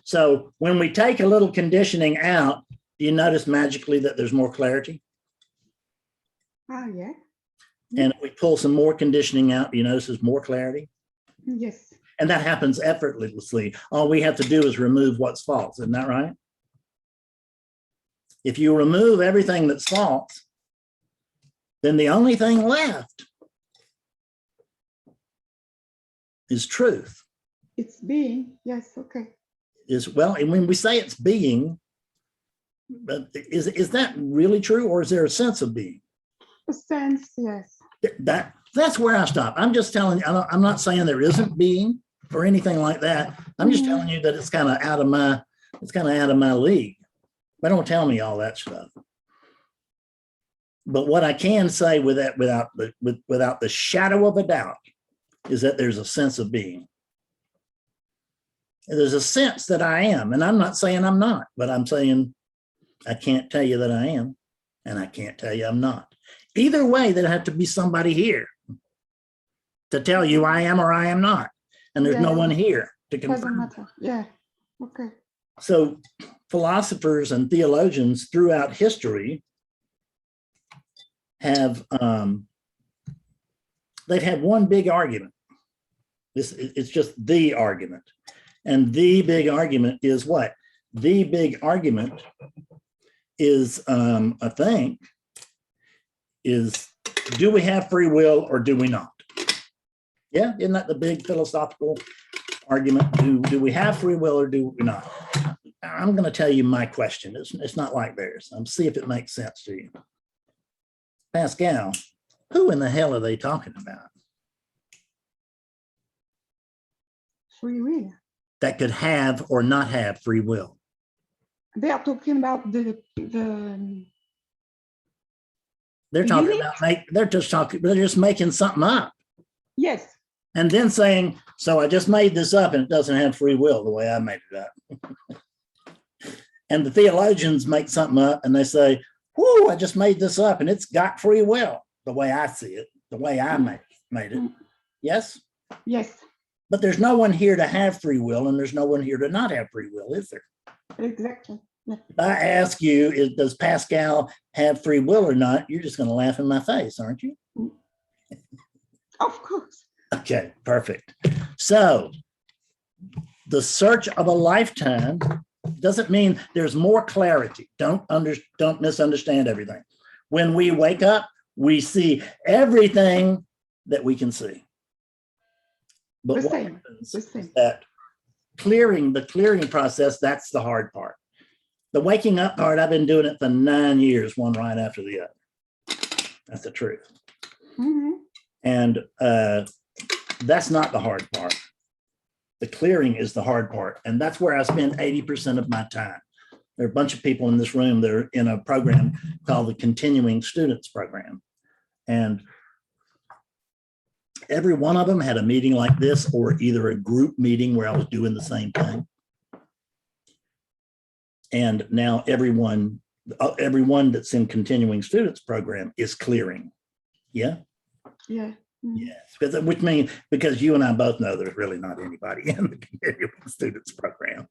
So when we take a little conditioning out, do you notice magically that there's more clarity? Oh, yeah. And if we pull some more conditioning out, you notice there's more clarity? Yes. And that happens effortlessly. All we have to do is remove what's false. Isn't that right? If you remove everything that's false, then the only thing left is truth. It's being. Yes. Okay. And when we say it's being, but is that really true, or is there a sense of being? A sense, yes. That's where I stop. I'm just telling you, I'm not saying there isn't being or anything like that. I'm just telling you that it's kind of out of my league. But don't tell me all that stuff. But what I can say without the shadow of a doubt is that there's a sense of being. And there's a sense that I am, and I'm not saying I'm not, but I'm saying I can't tell you that I am, and I can't tell you I'm not. Either way, there'd have to be somebody here to tell you I am or I am not. And there's no one here to confirm. Doesn't matter. Yeah. Okay. So philosophers and theologians throughout history have they've had one big argument. It's just the argument. And the big argument is what? The big argument is, I think, is do we have free will or do we not? Yeah, isn't that the big philosophical argument? Do we have free will or do we not? I'm going to tell you my question. It's not like theirs. See if it makes sense to you. Pascal, who in the hell are they talking about? Free will. That could have or not have free will. They are talking about the They're talking about they're just making something up. Yes. And then saying, so I just made this up and it doesn't have free will the way I made it up. And the theologians make something up and they say, whoo, I just made this up and it's got free will the way I see it, the way I made it. Yes? Yes. But there's no one here to have free will and there's no one here to not have free will, is there? Exactly. Yeah. If I ask you, does Pascal have free will or not, you're just going to laugh in my face, aren't you? Of course. Okay, perfect. So the search of a lifetime doesn't mean there's more clarity. Don't misunderstand everything. When we wake up, we see everything that we can see. But what happens is that the clearing process, that's the hard part. The waking up part, I've been doing it for 9 years, one right after the other. That's the truth. Mm-hmm. And that's not the hard part. The clearing is the hard part. And that's where I spend 80% of my time. There are a bunch of people in this room that are in a program called the Continuing Students Program. And every one of them had a meeting like this or either a group meeting where I was doing the same thing. And now everyone that's in Continuing Students Program is clearing. Yeah? Yeah. Yes, which means because you and I both know there's really not anybody in the Continuing Students Program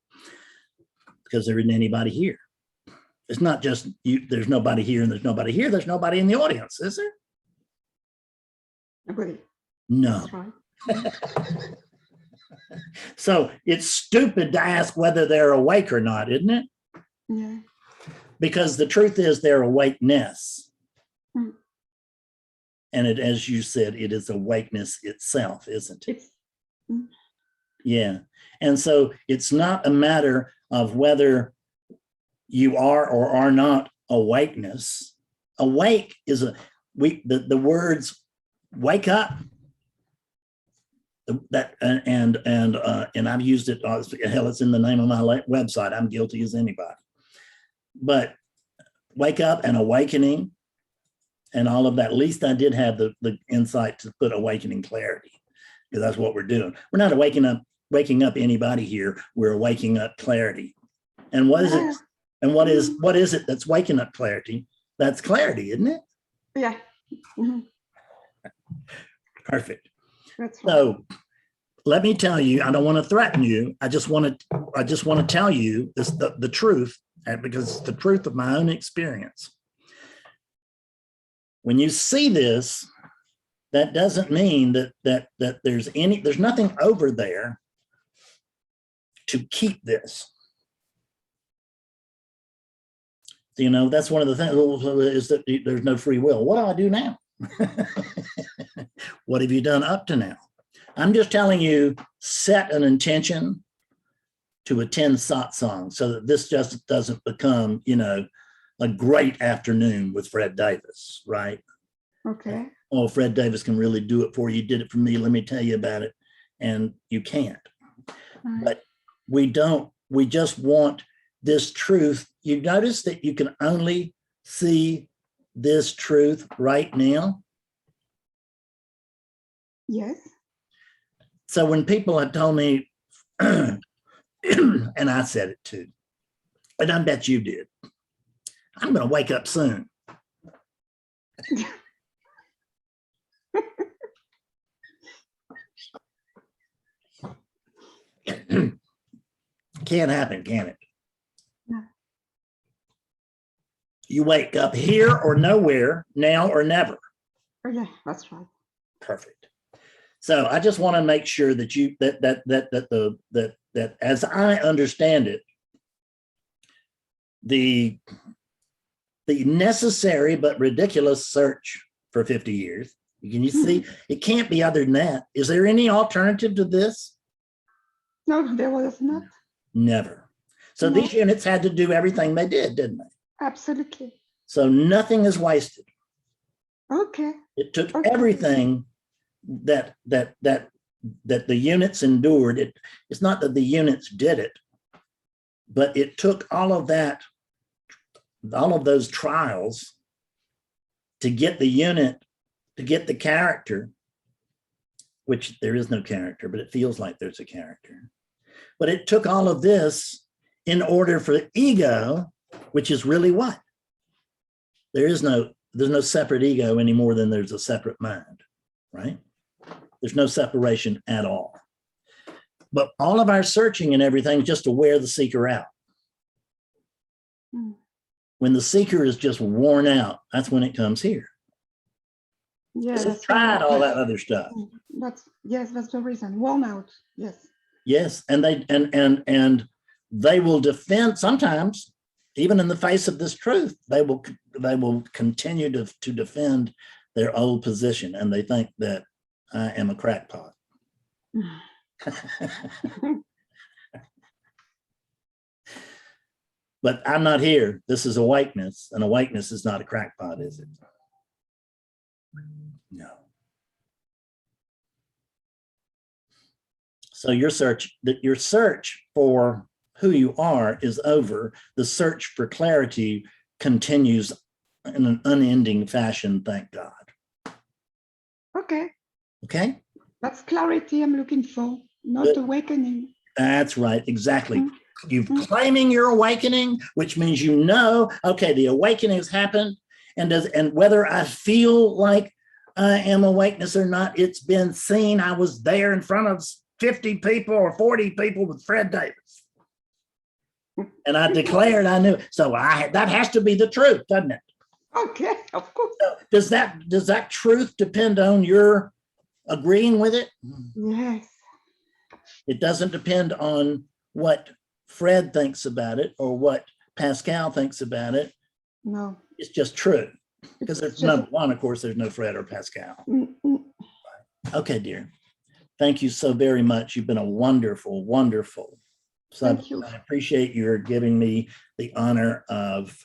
because there isn't anybody here. It's not just you, there's nobody here and there's nobody here, there's nobody in the audience, is there? Nobody. No. That's right. So it's stupid to ask whether they're awake or not, isn't it? Yeah. Because the truth is their awakeness. Mm. And it, as you said, it is awakeness itself, isn't it? Mm. Yeah. And so it's not a matter of whether you are or are not awakeness. Awake is the words wake up. That and I've used it. Hell, it's in the name of my website. I'm guilty as anybody. But wake up and awakening and all of that. At least I did have the insight to put awakening clarity, because that's what we're doing. We're not waking up anybody here. We're waking up clarity. And what is it? And what is it that's waking up clarity? That's clarity, isn't it? Yeah. Mm-hmm. Perfect. That's right. So let me tell you, I don't want to threaten you. I just want to tell you this, the truth, because it's the truth of my own experience. When you see this, that doesn't mean that there's nothing over there to keep this. You know, that's one of the things is that there's no free will. What do I do now? What have you done up to now? I'm just telling you, set an intention to attend satsang so that this just doesn't become, a great afternoon with Fred Davis, right? Okay. Oh, Fred Davis can really do it for you. He did it for me. Let me tell you about it. And you can't. Right. But we just want this truth. You notice that you can only see this truth right now? Yes. So when people have told me, and I said it too, and I bet you did, I'm going to wake up soon. Can't happen, can it? No. You wake up here or nowhere, now or never. Oh, yeah, that's right. Perfect. So I just want to make sure that you that as I understand it, the necessary but ridiculous search for 50 years. Can you see? It can't be other than that. Is there any alternative to this? No, there was not. Never. So No. These units had to do everything they did, didn't they? Absolutely. So nothing is wasted. Okay. It took Okay. everything that the units endured. It's not that the units did it, but it took all of that, all of those trials to get the unit, to get the character which there is no character, but it feels like there's a character. But it took all of this in order for the ego, which is really what? There's no separate ego any more than there's a separate mind, right? There's no separation at all. But all of our searching and everything is just to wear the seeker out. When the seeker is just worn out, that's when it comes here. Yeah, so tried all that other stuff. That's the reason. Worn out. Yes. Yes, and they will defend sometimes, even in the face of this truth. They will continue to defend their old position, and they think that I am a crackpot. But I'm not here. This is awakeness, and awakeness is not a crackpot, is it? No. So your search for who you are is over. The search for clarity continues in an unending fashion, thank God. Okay. Okay? That's clarity I'm looking for, not awakening. That's right, exactly. You're claiming your awakening, which means you know, okay, the awakening has happened, and whether I feel like I am awakeness or not, it's been seen. I was there in front of 50 people or 40 people with Fred Davis. And I declared I knew. So that has to be the truth, doesn't it? Okay, of course. So does that truth depend on your agreeing with it? Yes. It doesn't depend on what Fred thinks about it or what Pascal thinks about it. No. It's just true. Because there's number one, of course, there's no Fred or Pascal. Okay, dear. Thank you so very much. You've been a wonderful, wonderful subject. Thank you. I appreciate your giving me the honor of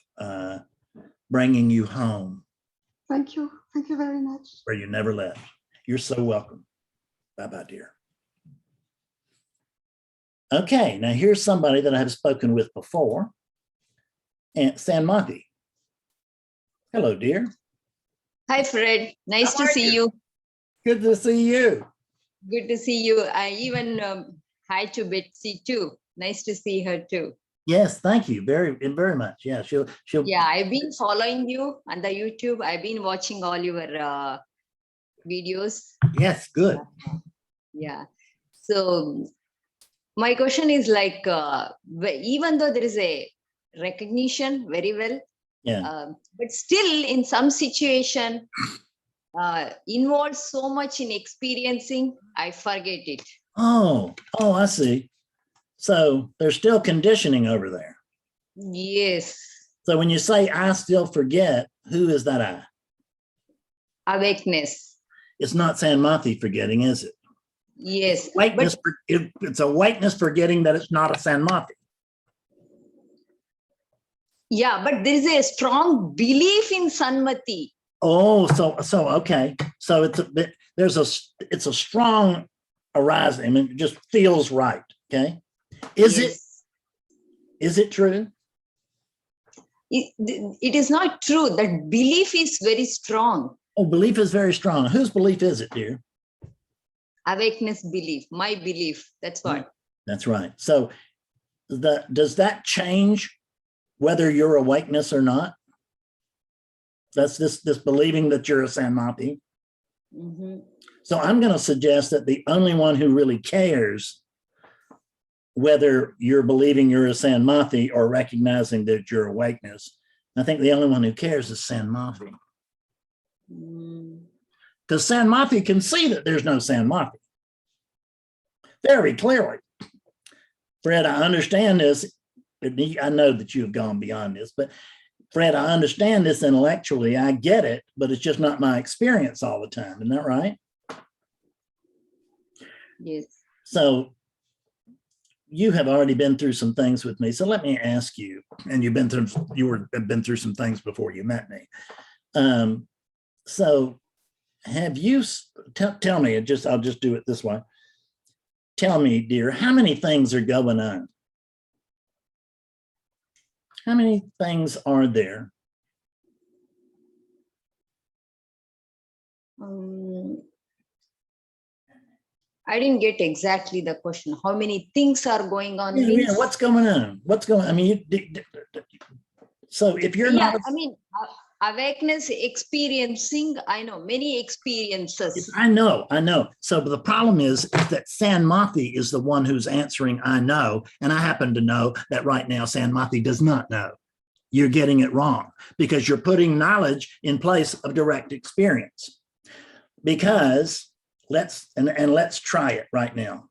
bringing you home. Thank you. Thank you very much. Where you never left. You're so welcome. Bye-bye, dear. Okay, now here's somebody that I have spoken with before. And Sanmati. Hello, dear. Hi, Fred. Nice to see you. Good to see you. Good to see you. I even hi to Betsy too. Nice to see her too. Yes, thank you very, very much. Yeah, she'll. Yeah, I've been following you on the YouTube. I've been watching all your videos. Yes, good. Yeah. So my question is like, even though there is a recognition very well, yeah, but still in some situation involves so much in experiencing, I forget it. Oh, I see. So there's still conditioning over there. Yes. So when you say I still forget, who is that I? Awakeness. It's not Sanmati forgetting, is it? Yes. It's awakeness forgetting that it's not a Sanmati. Yeah, but there is a strong belief in Sanmati. Oh, so okay. So it's a strong arising. I mean, it just feels right. Okay. Is it true? It is not true. That belief is very strong. Oh, belief is very strong. Whose belief is it, dear? Awakeness belief, my belief. That's what. That's right. So does that change whether you're awakeness or not? That's this believing that you're a Sanmati. Mm-hmm. So I'm going to suggest that the only one who really cares whether you're believing you're a Sanmati or recognizing that you're awakeness, I think the only one who cares is Sanmati. Because Sanmati can see that there's no Sanmati very clearly. Fred, I understand this. I know that you have gone beyond this, but Fred, I understand this intellectually. I get it, but it's just not my experience all the time. Isn't that right? Yes. So you have already been through some things with me. So let me ask you, and have been through some things before you met me. So have you, tell me, I'll just do it this way. Tell me, dear, how many things are going on? How many things are there? I didn't get exactly the question. How many things are going on? Yeah, what's going on? What's going on? I mean, so if you're not, I mean, awakeness experiencing, I know many experiences. I know. So the problem is that Sanmati is the one who's answering, I know. And I happen to know that right now, Sanmati does not know. You're getting it wrong because you're putting knowledge in place of direct experience. Because let's try it right now.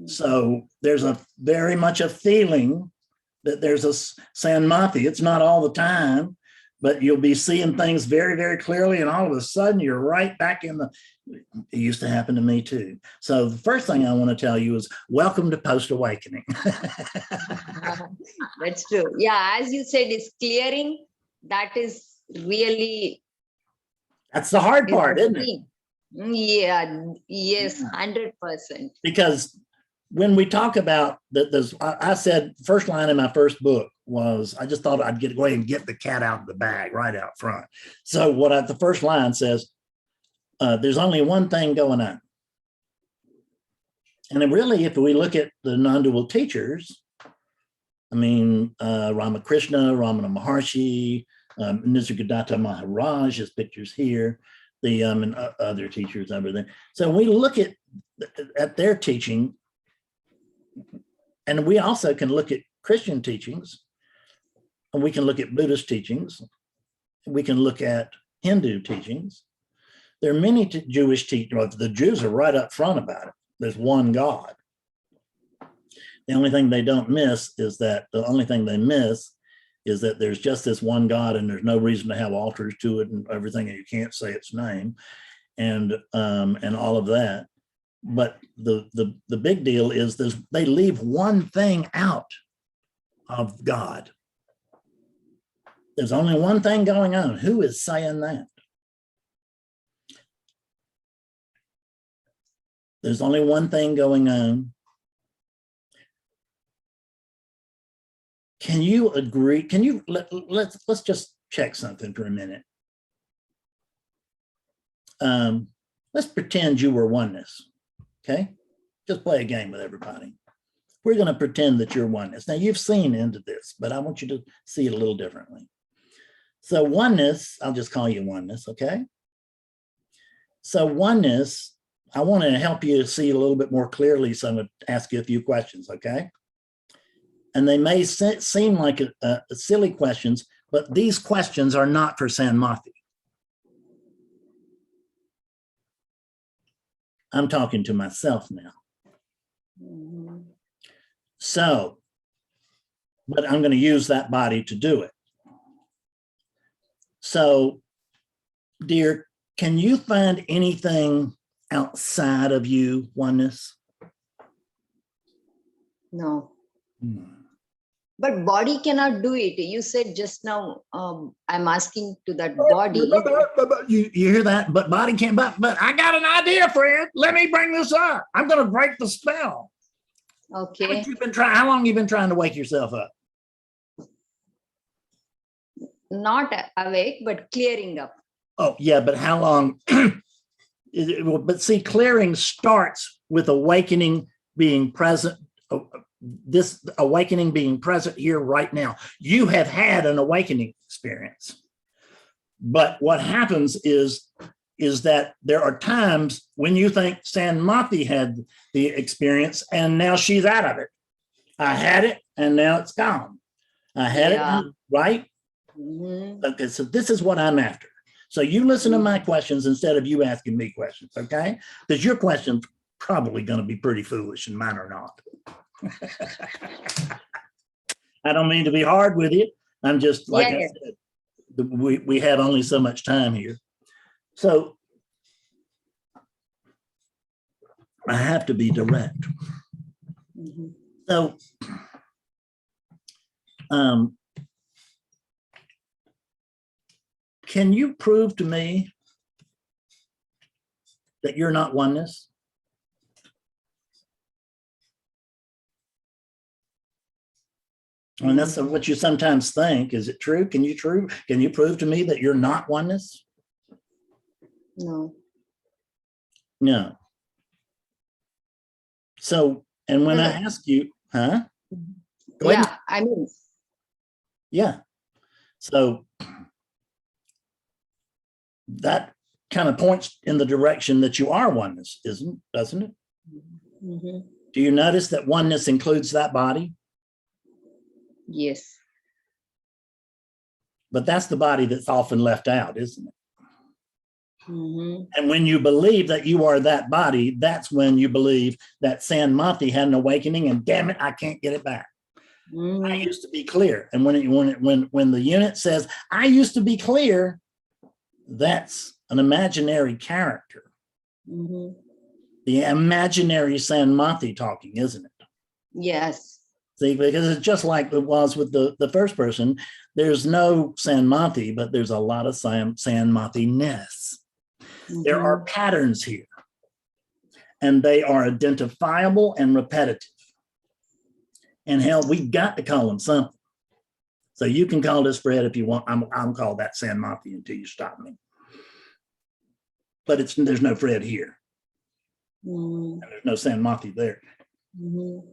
So there's a very much a feeling that there's a Sanmati. It's not all the time, but you'll be seeing things very, very clearly. And all of a sudden you're right back in it used to happen to me too. So the first thing I want to tell you is welcome to post-awakening. That's true. Yeah, as you said, it's clearing. That is really. That's the hard part, isn't it? Yeah, yes, 100%. Because when we talk about that, I said first line in my first book was, I just thought I'd go ahead and get the cat out of the bag right out front. So the first line says, there's only one thing going on. And then really, if we look at the non-dual teachers, I mean, Ramakrishna, Ramana Maharshi, Nisargadatta Maharaj, his pictures here, and other teachers over there. So we look at their teaching, and we also can look at Christian teachings, and we can look at Buddhist teachings, and we can look at Hindu teachings. There are many Jewish teachings. The Jews are right up front about it. There's one God. The only thing they miss is that there's just this one God, and there's no reason to have altars to it and everything, and you can't say its name, and all of that. But the big deal is they leave one thing out of God. There's only one thing going on. Who is saying that? There's only one thing going on. Can you agree? Can you let's just check something for a minute. Let's pretend you were oneness. Okay, just play a game with everybody. We're going to pretend that you're oneness. Now you've seen into this, but I want you to see it a little differently. So oneness, I'll just call you oneness. Okay. So oneness, I want to help you see it a little bit more clearly. So I'm going to ask you a few questions. Okay. And they may seem like silly questions, but these questions are not for Sanmati. I'm talking to myself now. So, but I'm going to use that body to do it. So, dear, can you find anything outside of you, oneness? No. But body cannot do it. You said just now, I'm asking to that body. You hear that? But body can't, but I got an idea, friend. Let me bring this up. I'm going to break the spell. Okay. How long have you been trying to wake yourself up? Not awake, but clearing up. Oh, yeah, but how long? But see, clearing starts with awakening being present. This awakening being present here right now. You have had an awakening experience. But what happens is that there are times when you think Sanmati had the experience and now she's out of it. I had it and now it's gone. I had it, right? Mm-hmm. Okay, so this is what I'm after. So you listen to my questions instead of you asking me questions, okay? Because your question's probably going to be pretty foolish and mine are not. I don't mean to be hard with you. I'm just like I said, we have only so much time here. So I have to be direct. Mm-hmm. So can you prove to me that you're not oneness? And that's what you sometimes think. Is it true? Can you prove to me that you're not oneness? No. No. So, and when I ask you, huh? Go ahead. Yeah, I mean, Yeah. So that kind of points in the direction that you are oneness, doesn't it? mm-hmm. Do you notice that oneness includes that body? Yes. But that's the body that's often left out, isn't it? Mm-hmm. And when you believe that you are that body, that's when you believe that Sanmati had an awakening, and damn it, I can't get it back. Mm-hmm. I used to be clear. And when the unit says, I used to be clear, that's an imaginary character. Mm-hmm. The imaginary Sanmati talking, isn't it? Yes. See, because it's just like it was with the first person. There's no Sanmati, but there's a lot of Sanmati-ness. Mm-hmm. There are patterns here, and they are identifiable and repetitive. And hell, we got to call them something. So you can call this Fred if you want. I'm called that Sanmati until you stop me. But there's no Fred here. Mm-hmm. And there's no Sanmati there. Mm-hmm.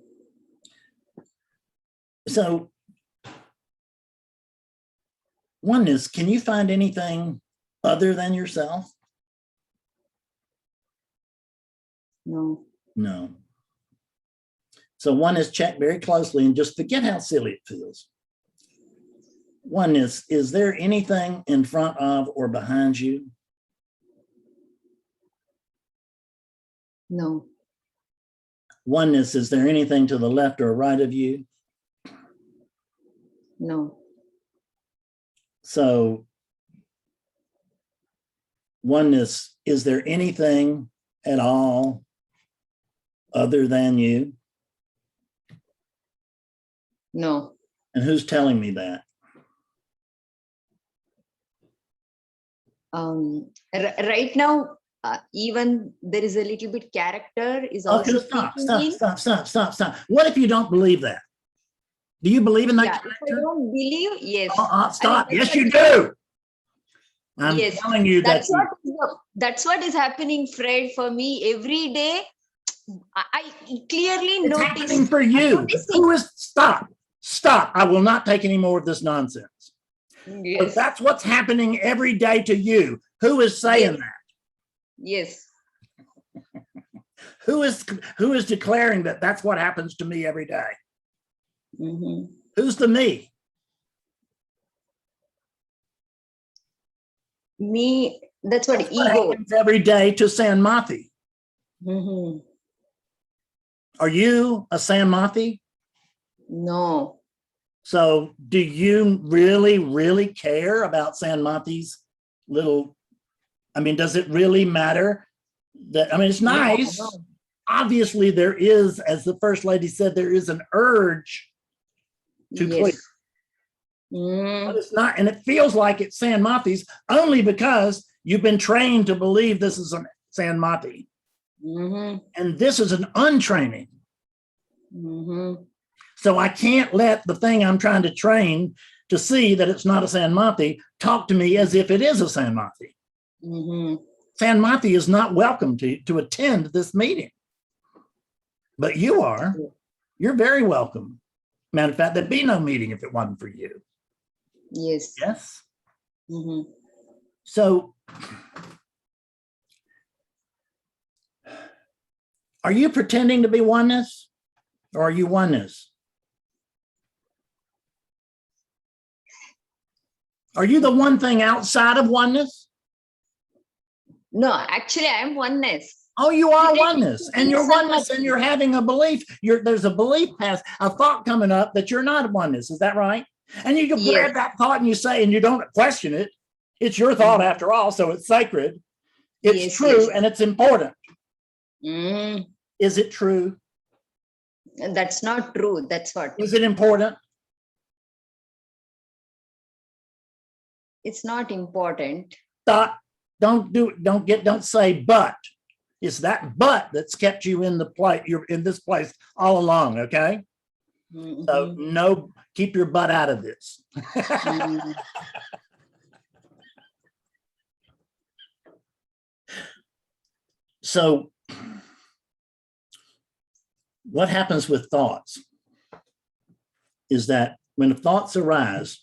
So oneness, can you find anything other than yourself? No. No. So oneness, check very closely and just forget how silly it feels. Oneness, is there anything in front of or behind you? No. Oneness, is there anything to the left or right of you? No. So oneness, is there anything at all other than you? No. And who's telling me that? Right now, even there is a little bit character is also Okay, stop. What if you don't believe that? Do you believe in that Yeah, character? if I don't believe, yes. Stop. I mean, Yes, you do. I'm yes, telling you that's what is happening, Fred, for me every day. I clearly it's notice. happening for you. Who is stop. I will not take any more of this nonsense. Yes. So that's what's happening every day to you. Who is saying that? Yes. Who is declaring that that's what happens to me every day? Mm-hmm. Who's the me? Me, that's what What ego. happens every day to Sanmati? Mm-hmm. Are you a Sanmati? No. So do you really care about Sanmati's little, I mean, does it really matter? That, I mean, it's nice. No. Obviously there is, as the First Lady said, there is an urge to clear. But it's not, and it feels like it's Sanmati's only because you've been trained to believe this is a Sanmati. Mm-hmm. And this is an untraining. Mm-hmm. So I can't let the thing I'm trying to train to see that it's not a Sanmati talk to me as if it is a Sanmati. Mm-hmm. Sanmati is not welcome to attend this meeting. But you are. You're very welcome. Matter of fact, there'd be no meeting if it wasn't for you. Yes. Yes? Mm-hmm. So are you pretending to be oneness, or are you oneness? Are you the one thing outside of oneness? No, actually, I am oneness. Oh, you are oneness, and you're oneness, and you're having a belief. There's a belief path, a thought coming up that you're not oneness. Is that right? And you can grab that thought and you say, and you don't question it. It's your thought after all, so it's sacred. It's true, and it's important. Mm. Is it true? That's not true. That's what. Is it important? It's not important. Stop. Don't say but. It's that but that's kept you in the place. You're in this place all along, okay? Mm-hmm. So no, keep your butt out of this. Mm-hmm. So what happens with thoughts is that when thoughts arise,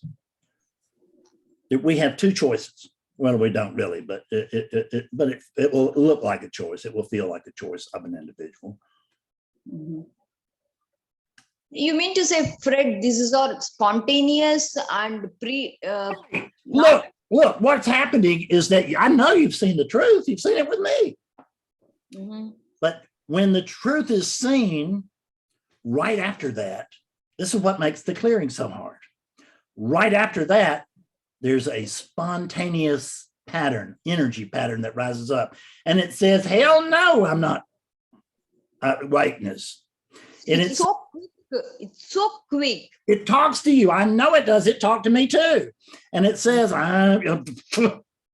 we have two choices. Well, we don't really, but it will look like a choice. It will feel like a choice of an individual. Mm-hmm. You mean to say, Fred, this is all spontaneous and Look, what's happening is that I know you've seen the truth. You've seen it with me. Mm-hmm. But when the truth is seen, right after that, this is what makes the clearing so hard. Right after that, there's a spontaneous pattern, energy pattern that rises up. And it says, hell no, I'm not whiteness. And It's so quick. It's so quick. It talks to you. I know it does. It talked to me too. And it says, I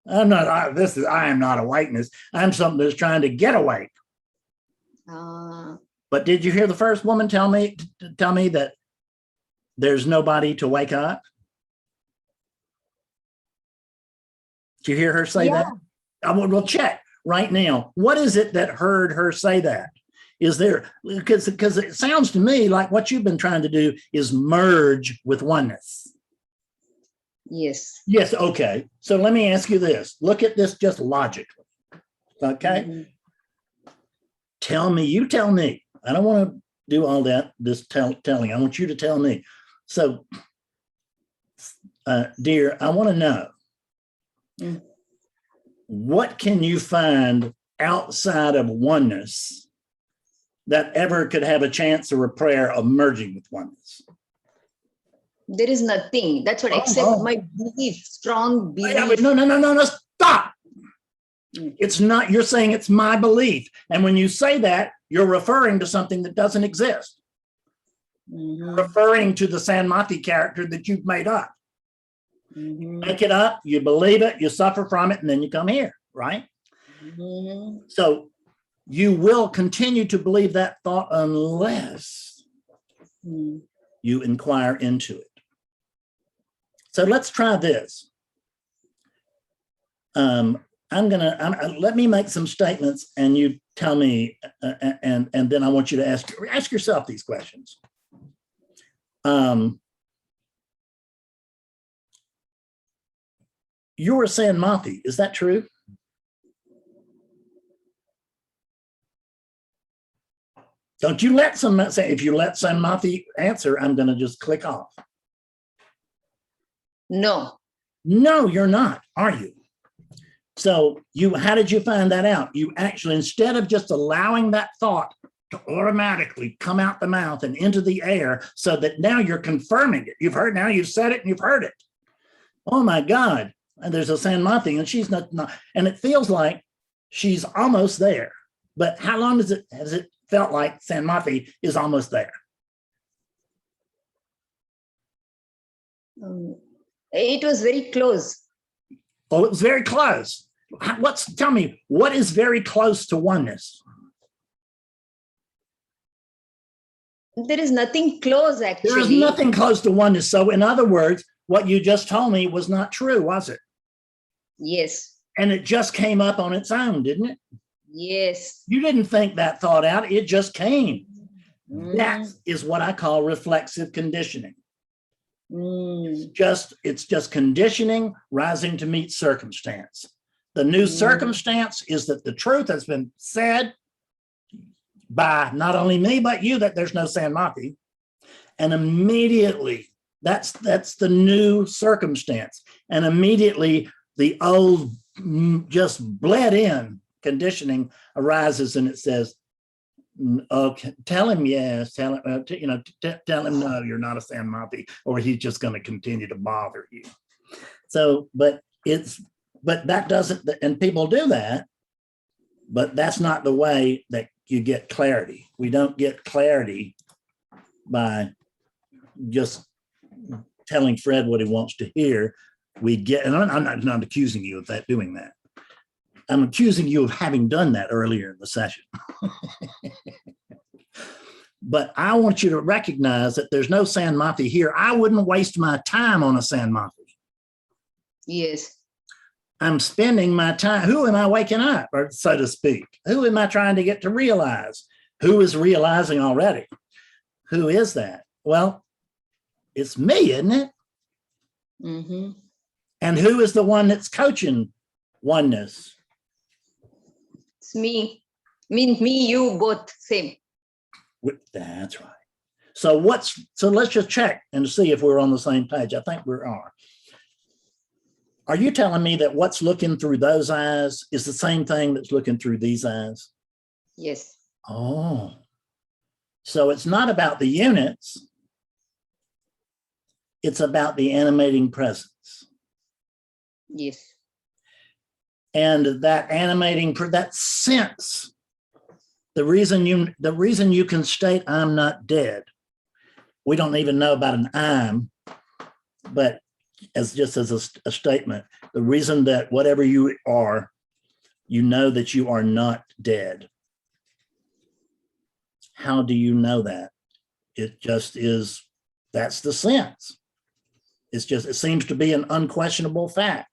am not a whiteness. I'm something that's trying to get awake. But did you hear the first woman tell me that there's nobody to wake up? Did you hear her say that? We'll check right now. What is it that heard her say that? Is there, because it sounds to me like what you've been trying to do is merge with oneness. Yes. Yes. Okay. So let me ask you this. Look at this just logically. Okay. Mm-hmm. You tell me. I don't want to do all that, this telling. I want you to tell me. So, dear, I want to know, what can you find outside of oneness that ever could have a chance or a prayer of merging with oneness? There is nothing. That's what, except my belief, strong belief. No, stop. It's not, you're saying it's my belief. And when you say that, you're referring to something that doesn't exist. Mm-hmm. Referring to the Sanmati character that you've made up. Mm-hmm. Make it up, you believe it, you suffer from it, and then you come here, right? Mm-hmm. So you will continue to believe that thought unless you inquire into it. So let's try this. Let me make some statements and you tell me, and then I want you to ask yourself these questions. You're a Sanmati, is that true? Don't you let some say, if you let Sanmati answer, I'm going to just click off. No. No, you're not, are you? So how did you find that out? You actually, instead of just allowing that thought to automatically come out the mouth and into the air, so that now you're confirming it. You've heard, now you've said it and you've heard it. Oh my God. And there's a Sanmati and she's not, and it feels like she's almost there. But how long has it felt like Sanmati is almost there? It was very close. Oh, it was very close. Tell me, what is very close to oneness? There is nothing close, actually. There is nothing close to oneness. So in other words, what you just told me was not true, was it? Yes. And it just came up on its own, didn't it? Yes. You didn't think that thought out. It just came. That is what I call reflexive conditioning. It's just conditioning rising to meet circumstance. The new circumstance is that the truth has been said by not only me, but you, that there's no Sanmati. And immediately, that's the new circumstance. And immediately the old just bled in conditioning arises and it says, okay, tell him yes, tell him, tell him no, you're not a Sanmati, or he's just going to continue to bother you. So, but that doesn't, and people do that, but that's not the way that you get clarity. We don't get clarity by just telling Fred what he wants to hear. We get, and I'm not accusing you of doing that. I'm accusing you of having done that earlier in the session. But I want you to recognize that there's no Sanmati here. I wouldn't waste my time on a Sanmati. Yes. I'm spending my time. Who am I waking up, or so to speak? Who am I trying to get to realize? Who is realizing already? Who is that? Well, it's me, isn't it? Mm-hmm. And who is the one that's coaching oneness? It's me. Me, you, both, same. That's right. So let's just check and see if we're on the same page. I think we are. Are you telling me that what's looking through those eyes is the same thing that's looking through these eyes? Yes. Oh, so it's not about the units. It's about the animating presence. Yes. And that animating, that sense, the reason you can state I'm not dead. We don't even know about an I'm, but as just as a statement, the reason that whatever you are, you know that you are not dead. How do you know that? It just is, that's the sense. It's just, it seems to be an unquestionable fact.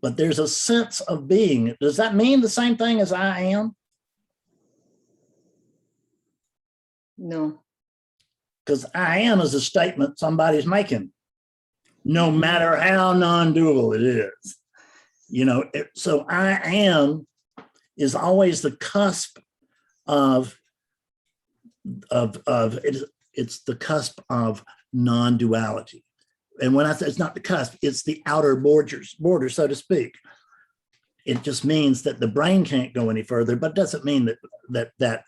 But there's a sense of being. Does that mean the same thing as I am? No. Because I am is a statement somebody's making, no matter how non-dual it is. You know, so I am is always the cusp of it's the cusp of non-duality. And when I say it's not the cusp, it's the outer border, so to speak. It just means that the brain can't go any further, but doesn't mean that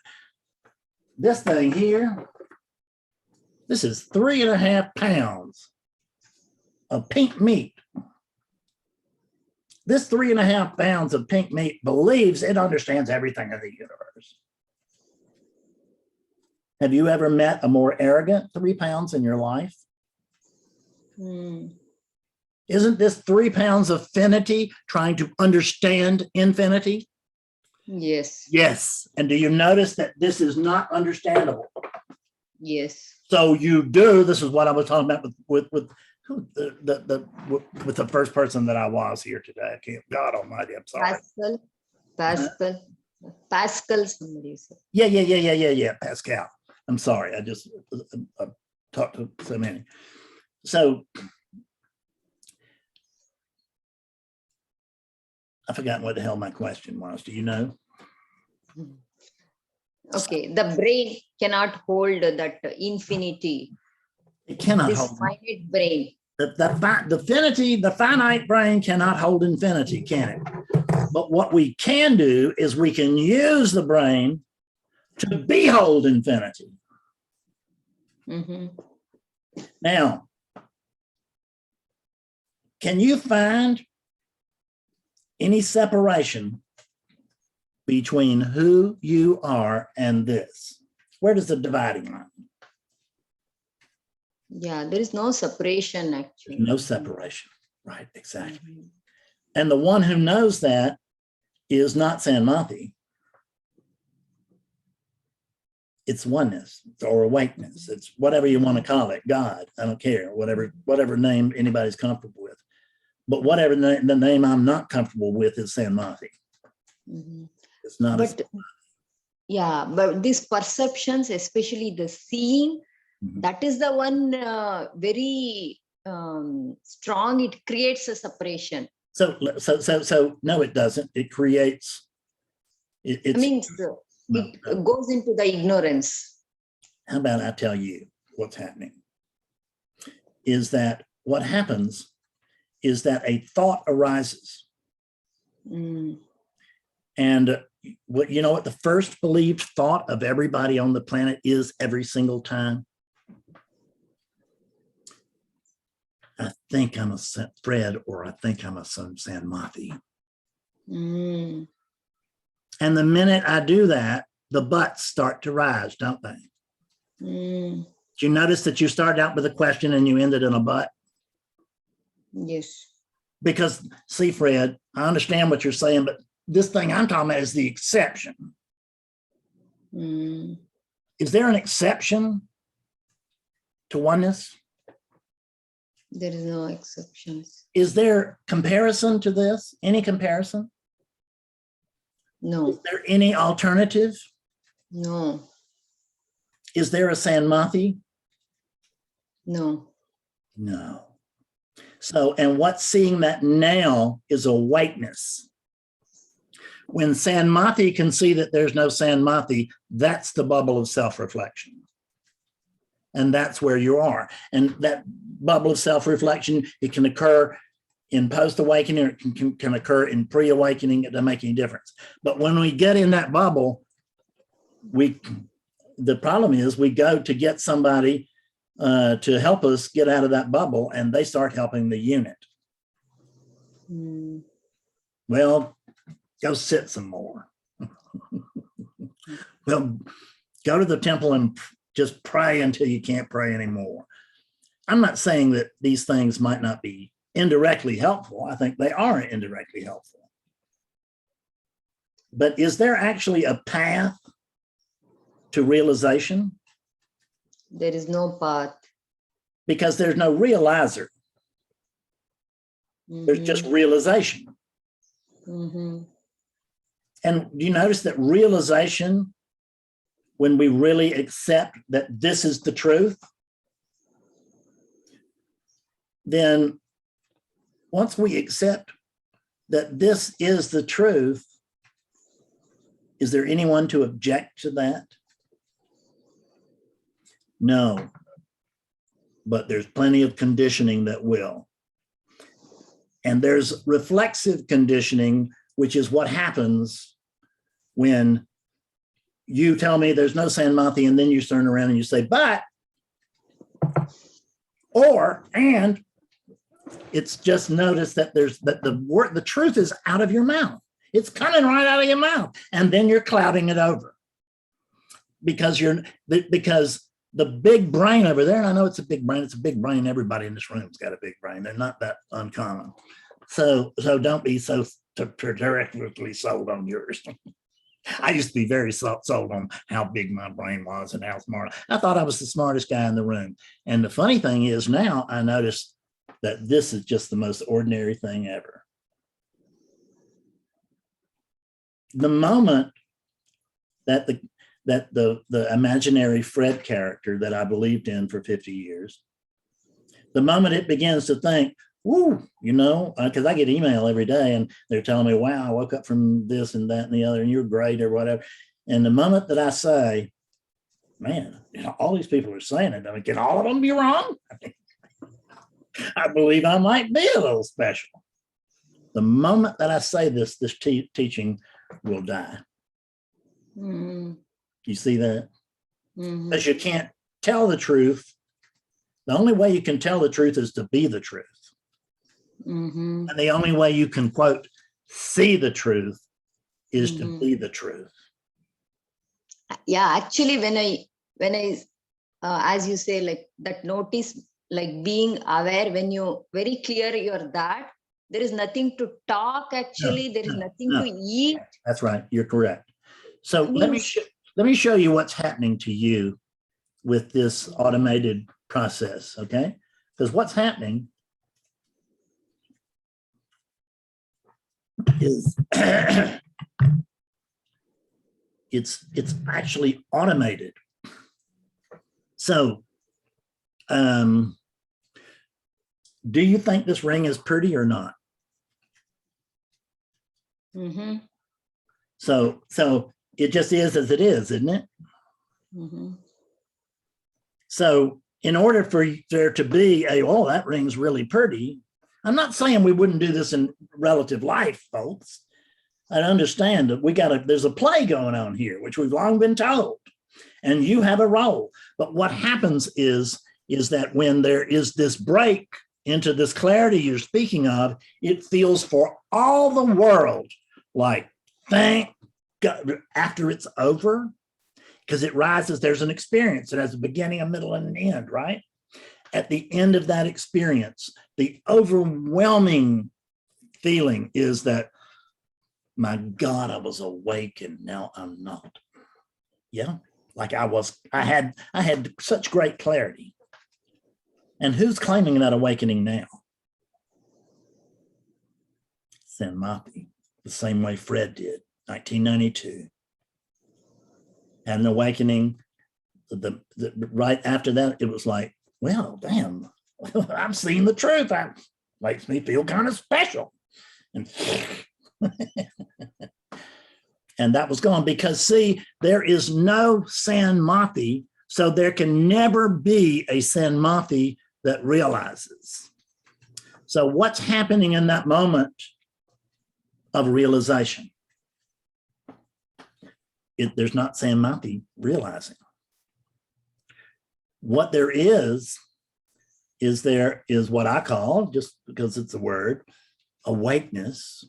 this thing here, this is 3.5 pounds of pink meat. This 3.5 pounds of pink meat believes it understands everything in the universe. Have you ever met a more arrogant 3 pounds in your life? Isn't this 3 pounds of finity trying to understand infinity? Yes. Yes. And do you notice that this is not understandable? Yes. So you do. This is what I was talking about with the first person that I was here today. I can't. God Almighty, I'm sorry. Pascal. Somebody said. Yeah. Pascal. I'm sorry. I just talked to so many. So I've forgotten what the hell my question was. Do you know? Okay, the brain cannot hold that infinity. It cannot this hold finite brain. The finite brain cannot hold infinity, can it? But what we can do is we can use the brain to behold infinity. Mm-hmm. Now, can you find any separation between who you are and this? Where does the dividing line? Yeah, there is no separation actually. There's no separation, right? Exactly. Mm-hmm. And the one who knows that is not Sanmati. It's oneness or awakeness. It's whatever you want to call it, God. I don't care, whatever name anybody's comfortable with. But whatever the name I'm not comfortable with is Sanmati. Mm-hmm. It's not. But these perceptions, especially the seeing, mm-hmm. that is the one very strong. It creates a separation. So no, it doesn't. It creates. It goes into the ignorance. How about I tell you what's happening? Is that what happens? Is that a thought arises, and what you know what the first believed thought of everybody on the planet is every single time? I think I'm a Fred, or I think I'm a Sanmati. And the minute I do that, the butts start to rise, don't they? Do you notice that you started out with a question and you ended in a butt? Yes. Because, see, Fred, I understand what you're saying, but this thing I'm talking about is the exception. Is there an exception to oneness? There is no exceptions. Is there comparison to this? Any comparison? No. Is there any alternative? No. Is there a Sanmati? No. No. So, and what's seeing that now is awakeness. When Sanmati can see that there's no Sanmati, that's the bubble of self-reflection. And that's where you are. And that bubble of self-reflection, it can occur in post-awakening, or it can occur in pre-awakening. It doesn't make any difference. But when we get in that bubble, the problem is we go to get somebody to help us get out of that bubble, and they start helping the unit. Well, go sit some more. Well, go to the temple and just pray until you can't pray anymore. I'm not saying that these things might not be indirectly helpful. I think they are indirectly helpful. But is there actually a path to realization? There is no path. Because there's no realizer. There's just realization. And do you notice that realization, when we really accept that this is the truth, then once we accept that this is the truth, is there anyone to object to that? No, but there's plenty of conditioning that will. And there's reflexive conditioning, which is what happens when you tell me there's no Sanmati, and then you turn around and you say, but, or, and, it's just notice that there's that the truth is out of your mouth. It's coming right out of your mouth. And then you're clouding it over. Because the big brain over there, and I know it's a big brain, everybody in this room's got a big brain. They're not that uncommon. So don't be so directly sold on yours. I used to be very sold on how big my brain was and how smart. I thought I was the smartest guy in the room. And the funny thing is now I notice that this is just the most ordinary thing ever. The moment that the imaginary Fred character that I believed in for 50 years, the moment it begins to think, woo, you know, because I get email every day and they're telling me, wow, I woke up from this and that and the other, and you're great or whatever. And the moment that I say, man, you know, all these people are saying it, I mean, can all of them be wrong? I believe I might be a little special. The moment that I say this teaching will die. You see that? Because you can't tell the truth. The only way you can tell the truth is to be the truth. And the only way you can, quote, see the truth is to be the truth. Yeah, actually, when I as you say, like that notice, like being aware, when you very clear you're that, there is nothing to talk, actually, there is nothing to eat. That's right, you're correct. So let me show you what's happening to you with this automated process, okay? Because what's happening is it's actually automated. So do you think this ring is pretty or not? So it just is as it is, isn't it? So in order for there to be oh, that ring's really pretty, I'm not saying we wouldn't do this in relative life, folks. I understand that there's a play going on here, which we've long been told, and you have a role. But what happens is that when there is this break into this clarity you're speaking of, it feels for all the world like, thank God, after it's over, because it rises, there's an experience. It has a beginning, a middle, and an end, right? At the end of that experience, the overwhelming feeling is that, my God, I was awake and now I'm not. Yeah, like I had such great clarity. And who's claiming that awakening now? Sanmati, the same way Fred did. 1992. Had an awakening. Right after that, it was like, well, damn, I've seen the truth. That makes me feel kind of special. And, and that was gone because, see, there is no Sanmati, so there can never be a Sanmati that realizes. So what's happening in that moment of realization? There's not Sanmati realizing. What there is what I call, just because it's a word, awakeness.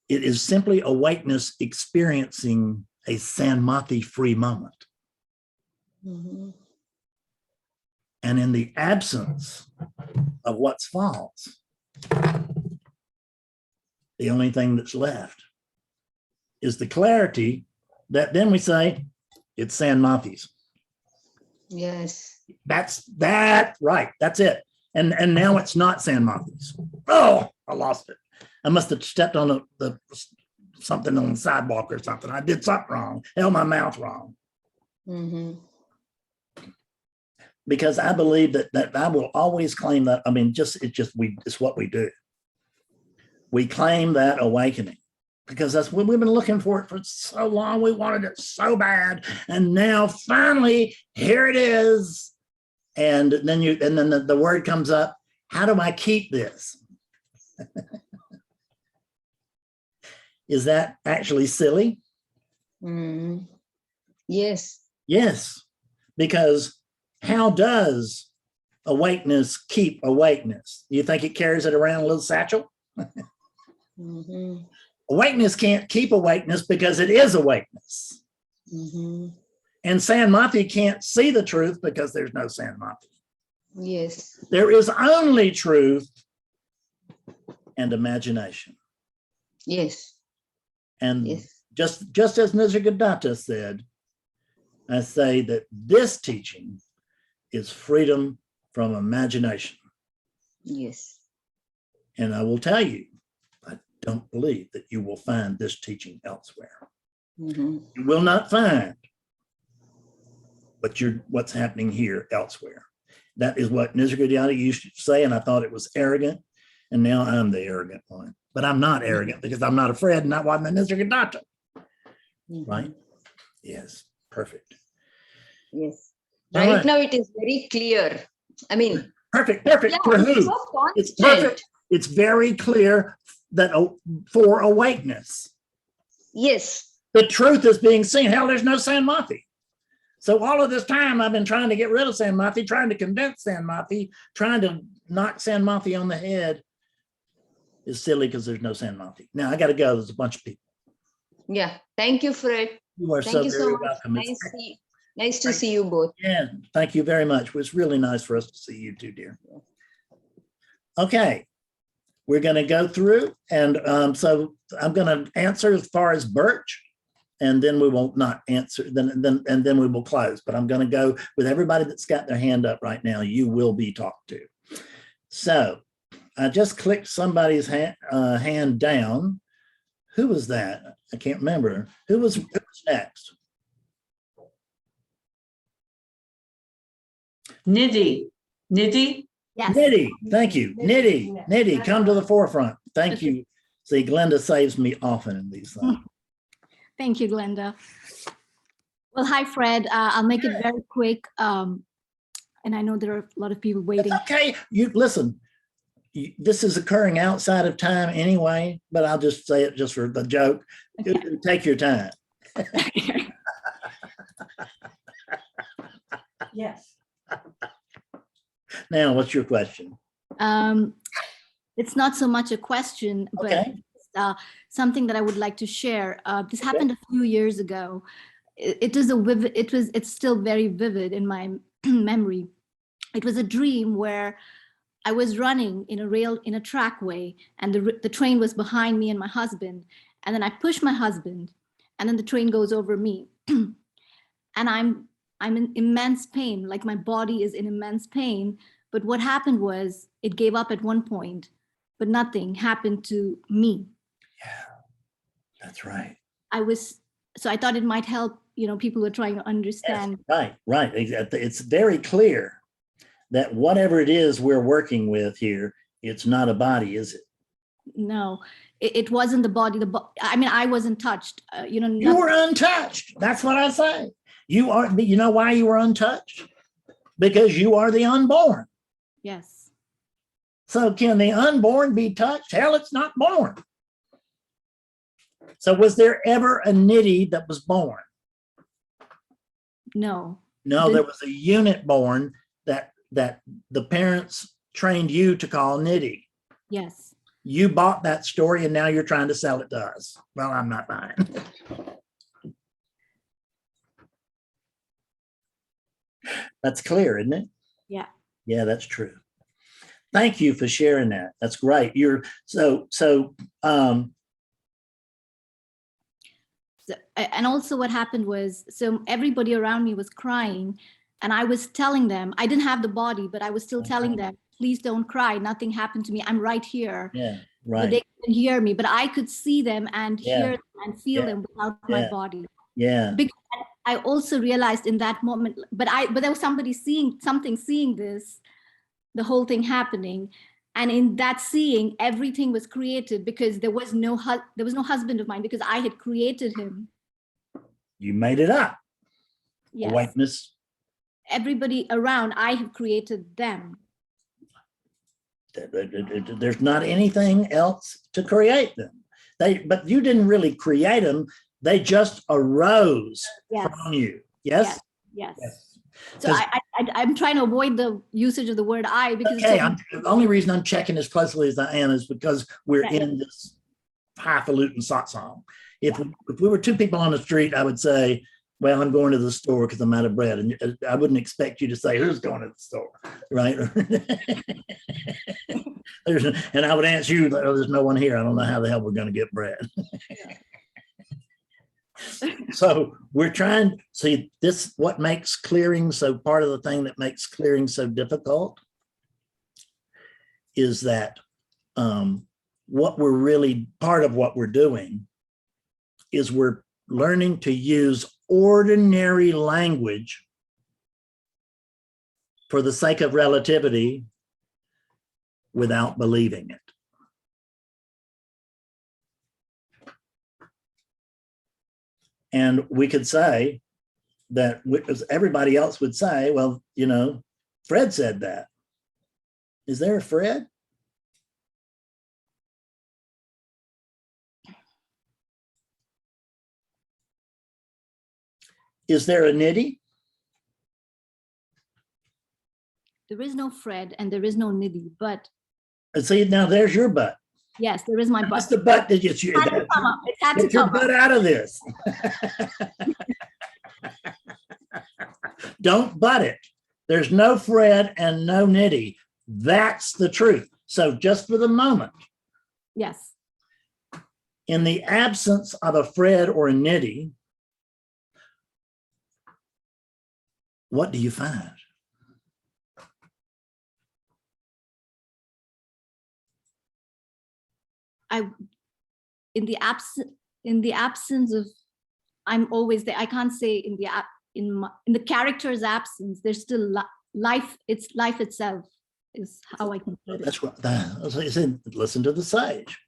It is simply awakeness experiencing a Sanmati-free moment. Mm-hmm. And in the absence of what's false, the only thing that's left is the clarity that then we say, it's Sanmati's. Yes. That's that, right, that's it. And now it's not Sanmati's. Oh, I lost it. I must have stepped on something on the sidewalk or something. I did something wrong, held my mouth wrong. Mm-hmm. Because I believe that I will always claim that. I mean, it's what we do. We claim that awakening because that's what we've been looking for so long. We wanted it so bad, and now finally here it is. And then the word comes up. How do I keep this? Is that actually silly? Mm. Yes. Yes, because how does awakeness keep awakeness? You think it carries it around in a little satchel? Mm-hmm. Awakeness can't keep awakeness because it is awakeness. Mm-hmm. And Sanmati can't see the truth because there's no Sanmati. Yes. There is only truth and imagination. Yes. And yes. just as Nisargadatta said, I say that this teaching is freedom from imagination. Yes. And I will tell you, I don't believe that you will find this teaching elsewhere. Mm-hmm. You will not find what's happening here elsewhere. That is what Nisargadatta used to say, and I thought it was arrogant, and now I'm the arrogant one. But I'm not arrogant because I'm not afraid, and not one the Nisargadatta. Mm-hmm. Right? Yes, perfect. Yes. All Right right. now it is very clear. I mean, Perfect. yeah, For it's who? so It's constant. perfect. It's very clear that for awakeness, Yes. the truth is being seen. Hell, there's no Sanmati. So all of this time, I've been trying to get rid of Sanmati, trying to convince Sanmati, trying to knock Sanmati on the head is silly because there's no Sanmati. Now I got to go. There's a bunch of people. Yeah. Thank you, Fred. You are Thank you so very much. welcome. Nice to see you both. Yeah, thank you very much. It was really nice for us to see you too, dear. Okay, we're going to go through, and so I'm going to answer as far as Birch, and then we will not answer. Then we will close. But I'm going to go with everybody that's got their hand up right now. You will be talked to. So I just clicked somebody's hand down. Who was that? I can't remember. Who was next? Nidhi. Nidhi? Yes. Nidhi, thank you. Nidhi, come to the forefront. Thank you. See, Glenda saves me often in these things. Thank you, Glenda. Well, hi, Fred. I'll make it very quick. And I know there are a lot of people waiting. It's okay. You listen. This is occurring outside of time anyway, but I'll just say it just for the joke. Okay. Take your time. Yes. Now, what's your question? It's not so much a question, but Okay. something that I would like to share. This happened a few years ago. It's still very vivid in my memory. It was a dream where I was running in a trackway, and the train was behind me and my husband. And then I push my husband, and then the train goes over me. And I'm in immense pain, like my body is in immense pain. But what happened was it gave up at one point, but nothing happened to me. That's right. So I thought it might help, people who are trying to understand. Yes, right. It's very clear that whatever it is we're working with here, it's not a body, is it? No, it wasn't the body. I wasn't touched. You were untouched. That's what I say. You are. You know why you were untouched? Because you are the unborn. Yes. So can the unborn be touched? Hell, it's not born. So was there ever a nitty that was born? No. No, there was a unit born that the parents trained you to call nitty. Yes. You bought that story and now you're trying to sell it to us. Well, I'm not buying. That's clear, isn't it? Yeah. Yeah, that's true. Thank you for sharing that. That's great. And also what happened was, so everybody around me was crying and I was telling them, I didn't have the body, but I was still telling them, please don't cry. Nothing happened to me. I'm right here. Yeah, right. But they couldn't hear me, but I could see them and hear them and feel them without my body. Yeah. Because I also realized in that moment, but there was somebody seeing this, the whole thing happening. And in that seeing, everything was created because there was no husband of mine, because I had created him. You made it up. Yes. Awakeness. Everybody around, I have created them. There's not anything else to create them. But you didn't really create them. They just arose from you. Yes? Yes. So I'm trying to avoid the usage of the word I, because the only reason I'm checking as closely as I am is because we're in this highfalutin satsang. If we were two people on the street, I would say, well, I'm going to the store because I'm out of bread. And I wouldn't expect you to say, who's going to the store, right? And I would answer you, oh, there's no one here. I don't know how the hell we're going to get bread. So we're trying to see this, what makes clearing, so part of the thing that makes clearing so difficult is that what we're really, part of what we're doing is we're learning to use ordinary language for the sake of relativity without believing it. And we could say that everybody else would say, well, Fred said that. Is there a Fred? Is there a Nidhi? There is no Fred and there is no Nidhi, but. And see, now there's your butt. Yes, there is my butt. That's the butt that gets you. Get your butt out of this. Don't butt it. There's no Fred and no Nidhi. That's the truth. So just for the moment. Yes. In the absence of a Fred or a Nidhi, what do you find? In the absence of, I'm always there. I can't say in the character's absence, there's still life. It's life itself is how I can put it. That's right. Listen to the sage.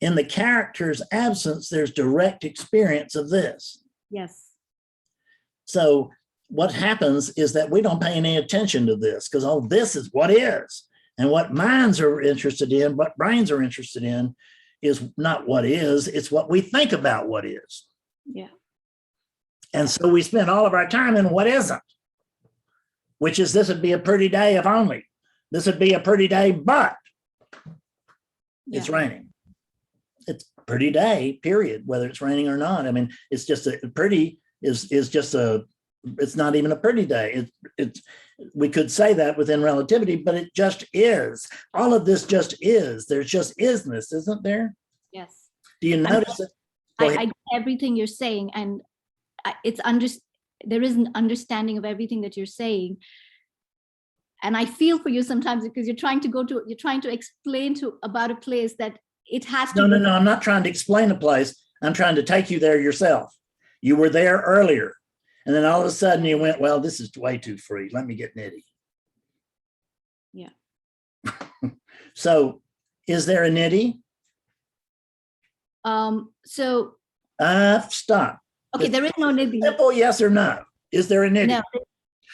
In the character's absence, there's direct experience of this. Yes. So what happens is that we don't pay any attention to this because, oh, this is what is. And what minds are interested in, what brains are interested in, is not what is, it's what we think about what is. Yeah. And so we spend all of our time in what isn't, which is this would be a pretty day if only. This would be a pretty day, but it's raining. It's a pretty day, period, whether it's raining or not. I mean, it's just a pretty is just a, it's not even a pretty day. It's we could say that within relativity, but it just is. All of this just is. There's just isness, isn't there? Yes. Do you notice it? I get everything you're saying, and there is an understanding of everything that you're saying. And I feel for you sometimes because you're trying to explain about a place that it has to. No. I'm not trying to explain a place. I'm trying to take you there yourself. You were there earlier. And then all of a sudden you went, well, this is way too free. Let me get nitty. Yeah. So is there a nitty? So. Stop. Okay, there is no nitty. Simple yes or no. Is there a nitty?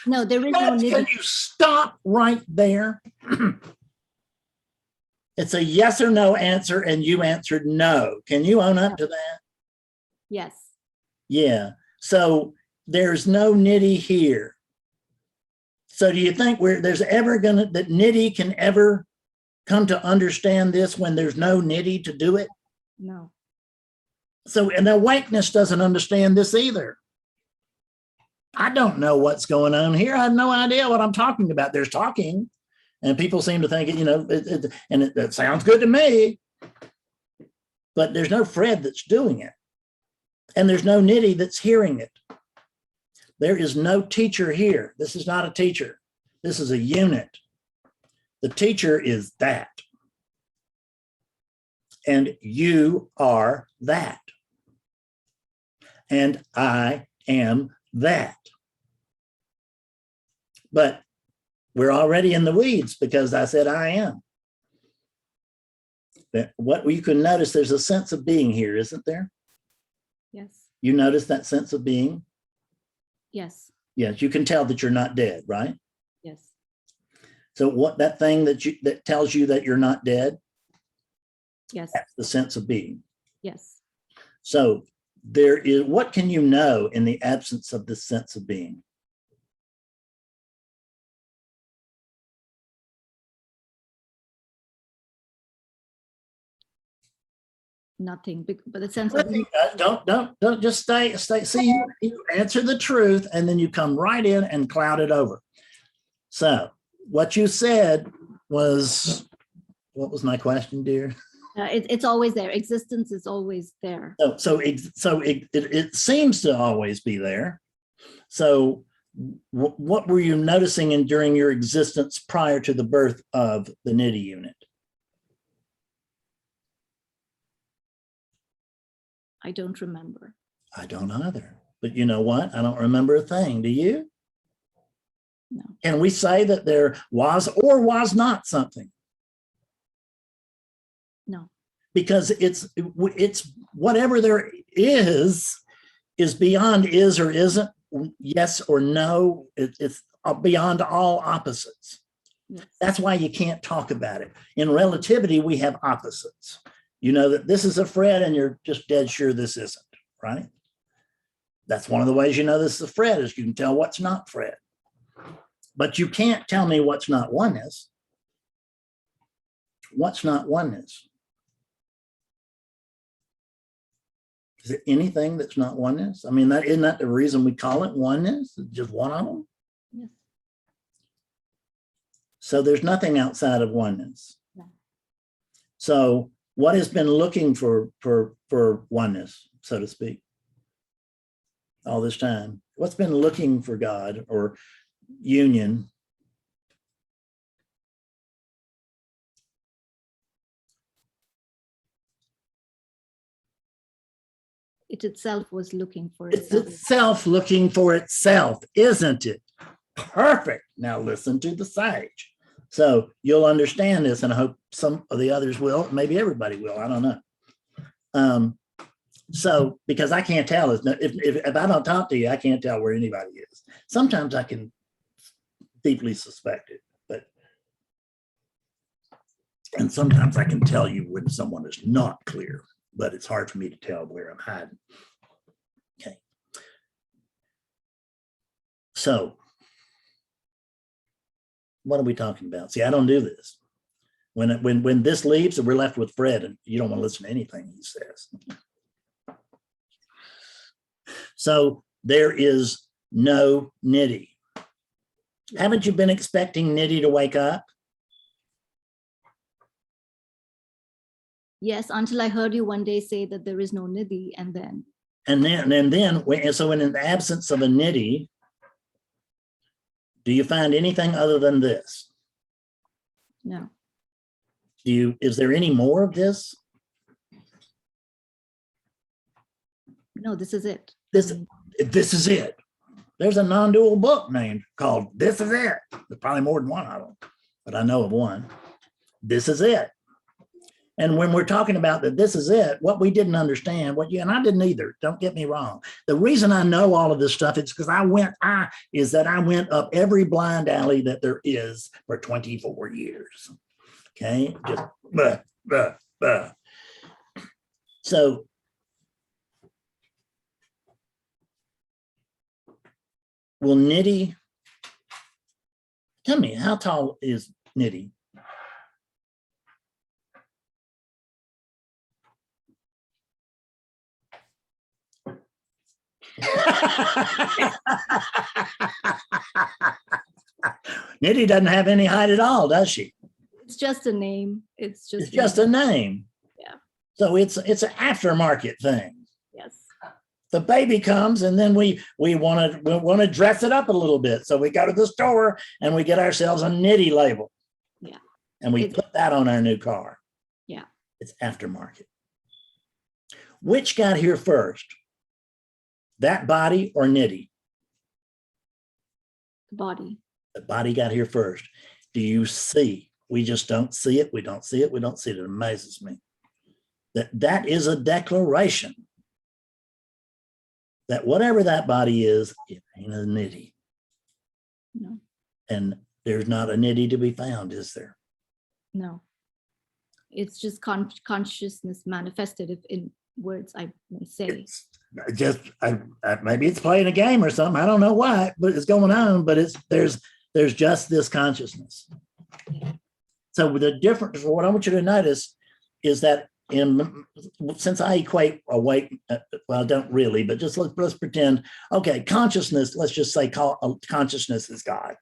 No, there is no nitty. Can you stop right there? It's a yes or no answer, and you answered no. Can you own up to that? Yes. Yeah. So there's no nitty here. So do you think there's ever that nitty can ever come to understand this when there's no nitty to do it? No. So, and awakeness doesn't understand this either. I don't know what's going on here. I have no idea what I'm talking about. There's talking, and people seem to think, it sounds good to me, but there's no Fred that's doing it. And there's no nitty that's hearing it. There is no teacher here. This is not a teacher. This is a unit. The teacher is that. And you are that. And I am that. But we're already in the weeds because I said I am. What you can notice, there's a sense of being here, isn't there? Yes. You notice that sense of being? Yes. Yes, you can tell that you're not dead, right? Yes. So what that thing that tells you that you're not dead? Yes. That's the sense of being. Yes. So there is, what can you know in the absence of this sense of being? Nothing, but the sense of Don't just stay. See, you answer the truth and then you come right in and cloud it over. So what you said was, what was my question, dear? it's always there. Existence is always there. So it seems to always be there. So what were you noticing during your existence prior to the birth of the nitty unit? I don't remember. I don't either. But you know what? I don't remember a thing. Do you? No. Can we say that there was or was not something? No. Because it's whatever there is beyond is or isn't, yes or no. It's beyond all opposites. Yes. That's why you can't talk about it. In relativity, we have opposites. You know that this is a Fred and you're just dead sure this isn't, right? That's one of the ways you know this is a Fred is you can tell what's not Fred. But you can't tell me what's not oneness. What's not oneness? Is it anything that's not oneness? I mean, isn't that the reason we call it oneness? It's just one of them? Yes. So there's nothing outside of oneness. No. So what has been looking for oneness, so to speak, all this time? What's been looking for God or union? It itself was looking for It's itself. itself looking for itself, isn't it? Perfect. Now listen to the sage. So you'll understand this, and I hope some of the others will. Maybe everybody will. I don't know. So because I can't tell, if I don't talk to you, I can't tell where anybody is. Sometimes I can deeply suspect it, and sometimes I can tell you when someone is not clear, but it's hard for me to tell where I'm hiding. Okay. So what are we talking about? See, I don't do this. When this leaves, we're left with Fred, and you don't want to listen to anything he says. So there is no nitty. Haven't you been expecting nitty to wake up? Yes, until I heard you one day say that there is no nidhi, and then. So in the absence of a nitty, do you find anything other than this? No. Is there any more of this? No, this is it. This is it. There's a non-dual book named called This Is It. There's probably more than one of them, but I know of one. This is it. And when we're talking about that, this is it, what we didn't understand, and I didn't either, don't get me wrong. The reason I know all of this stuff is because I went up every blind alley that there is for 24 years. Okay, just So will Nidhi, tell me, how tall is Nidhi? Nidhi doesn't have any height at all, does she? It's just a name. It's just a name. Yeah. So it's an aftermarket thing. Yes. The baby comes, and then we want to dress it up a little bit. So we go to the store and we get ourselves a Nidhi label. Yeah. And we put that on our new car. Yeah. It's aftermarket. Which got here first? That body or Nidhi? The body. The body got here first. Do you see? We just don't see it. We don't see it. We don't see it. It amazes me. That is a declaration that whatever that body is, it ain't a Nidhi. No. And there's not a Nidhi to be found, is there? No. It's just consciousness manifested in words, I may say. Maybe it's playing a game or something. I don't know what, but it's going on. But there's just this consciousness. So the difference, what I want you to notice is that since I equate awake, well, I don't really, but just let's pretend. Okay, consciousness. Let's just say consciousness is God.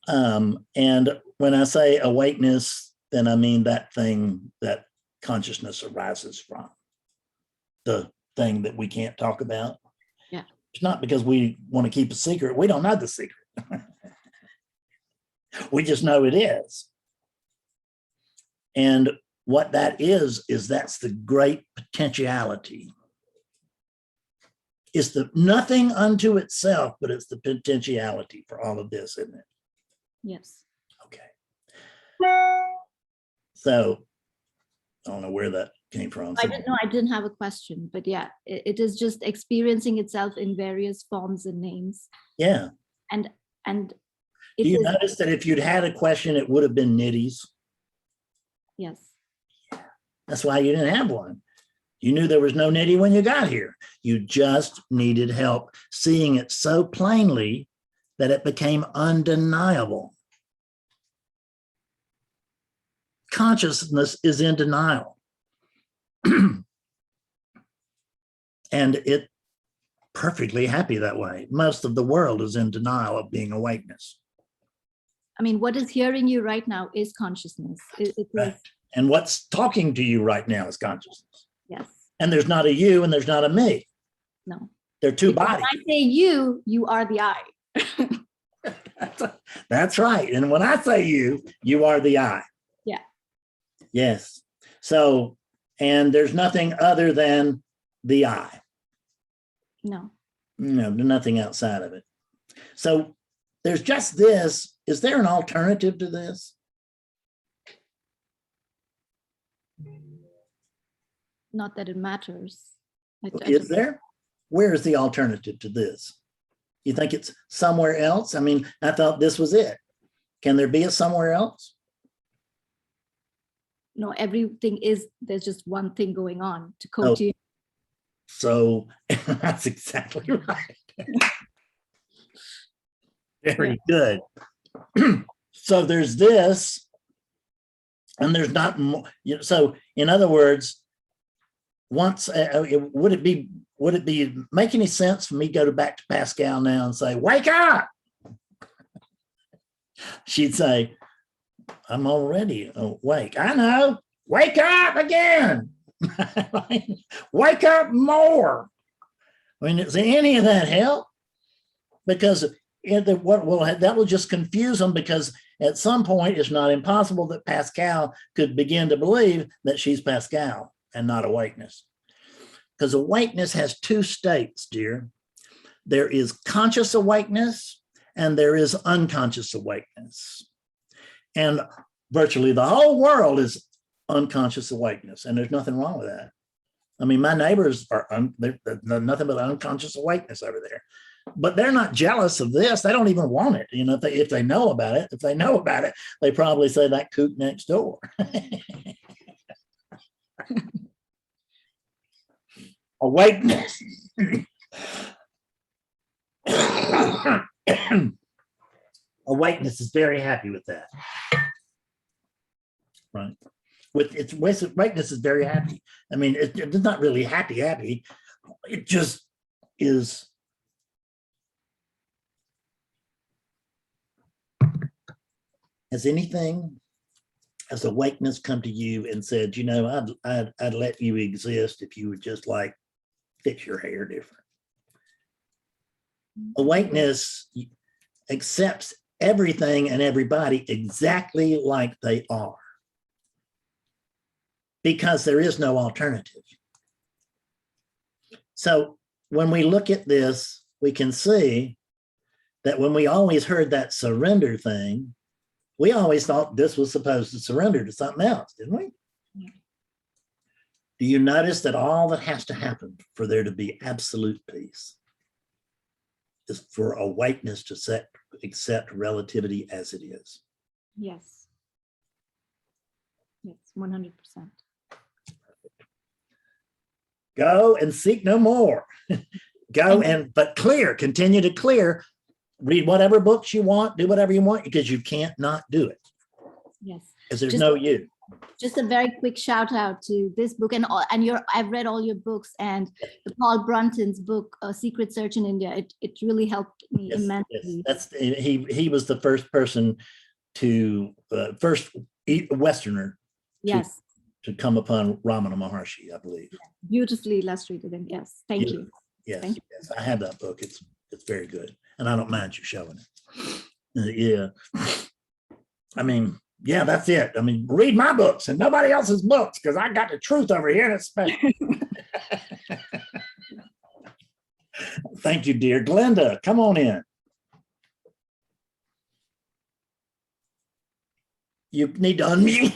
And when I say awakeness, then I mean that thing that consciousness arises from. The thing that we can't talk about. Yeah. It's not because we want to keep a secret. We don't know the secret. We just know it is. And what that is that's the great potentiality. It's the nothing unto itself, but it's the potentiality for all of this, isn't it? Yes. Okay. So I don't know where that came from. I didn't have a question, but yeah, it is just experiencing itself in various forms and names. Yeah. And do you notice that if you'd had a question, it would have been Nidhi's? Yes. That's why you didn't have one. You knew there was no Nidhi when you got here. You just needed help seeing it so plainly that it became undeniable. Consciousness is in denial. And it perfectly happy that way. Most of the world is in denial of being awakeness. I mean, what is hearing you right now is consciousness. Right. And what's talking to you right now is consciousness. Yes. And there's not a you and there's not a me. No. They're two Because bodies. when I say you are the I. That's right. And when I say you are the I. Yeah. Yes. So, and there's nothing other than the I. No. No, nothing outside of it. So there's just this. Is there an alternative to this? Not that it matters. Is there? Where is the alternative to this? You think it's somewhere else? I mean, I thought this was it. Can there be a somewhere else? No, everything is, there's just one thing going on to quote you. So that's exactly right. Very good. So there's this, and there's not more. So in other words, once would it be make any sense for me to go back to Pascal now and say, wake up? She'd say, I'm already awake. I know. Wake up again. Wake up more. I mean, is any of that help? Because that will just confuse them, because at some point it's not impossible that Pascal could begin to believe that she's Pascal and not awakeness. because awakeness has two states, dear. There is conscious awakeness and there is unconscious awakeness. And virtually the whole world is unconscious awakeness, and there's nothing wrong with that. I mean, my neighbors are they're nothing but unconscious awakeness over there, but they're not jealous of this. They don't even want it. You know, if they know about it, they probably say that kook next door. Awakeness. Awakeness is very happy with that. Right. With its awakeness is very happy. I mean, it's not really happy. It just is. Has awakeness come to you and said, you know, I'd let you exist if you would just like fix your hair different? Awakeness accepts everything and everybody exactly like they are, because there is no alternative. So when we look at this, we can see that when we always heard that surrender thing, we always thought this was supposed to surrender to something else, didn't we? Yeah. Do you notice that all that has to happen for there to be absolute peace is for awakeness to accept relativity as it is? Yes. Yes, 100%. Go and seek no more. But clear, continue to clear. Read whatever books you want, do whatever you want, because you can't not do it. Yes. Because there's no you. Just a very quick shout out to this book and I've read all your books, and the Paul Brunton's book, Secret Search in India. It really helped me immensely. Yes. he was the first person to first Westerner. Yes. To come upon Ramana Maharshi, I believe. Beautifully illustrated, and yes, thank you. Yes, thank you. Yes, I have that book. It's very good, and I don't mind you showing it. Yeah, I mean, yeah, that's it. I mean, read my books and nobody else's books, because I got the truth over here, and it's special. Thank you, dear. Glenda, come on in. You need to unmute.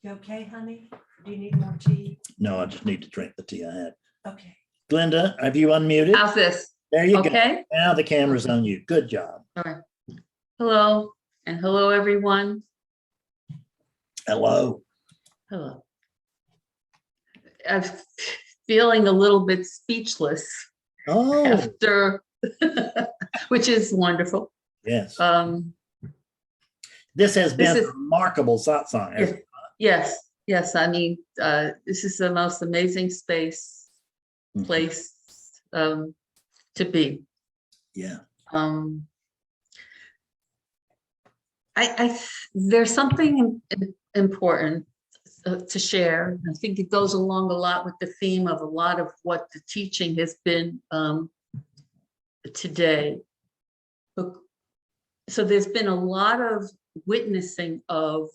You okay, honey? Do you need more tea? No, I just need to drink the tea I had. Okay. Glenda, have you unmuted? How's this? There you go. Okay. Now the camera's on you. Good job. All right. Hello, and hello, everyone. Hello. Hello. I'm feeling a little bit speechless Oh, after, which is wonderful. yes. This has been This a remarkable satsang. hasn't it? Yes. I mean, this is the most amazing place to be. Yeah. There's something important to share. I think it goes along a lot with the theme of a lot of what the teaching has been today. So there's been a lot of witnessing of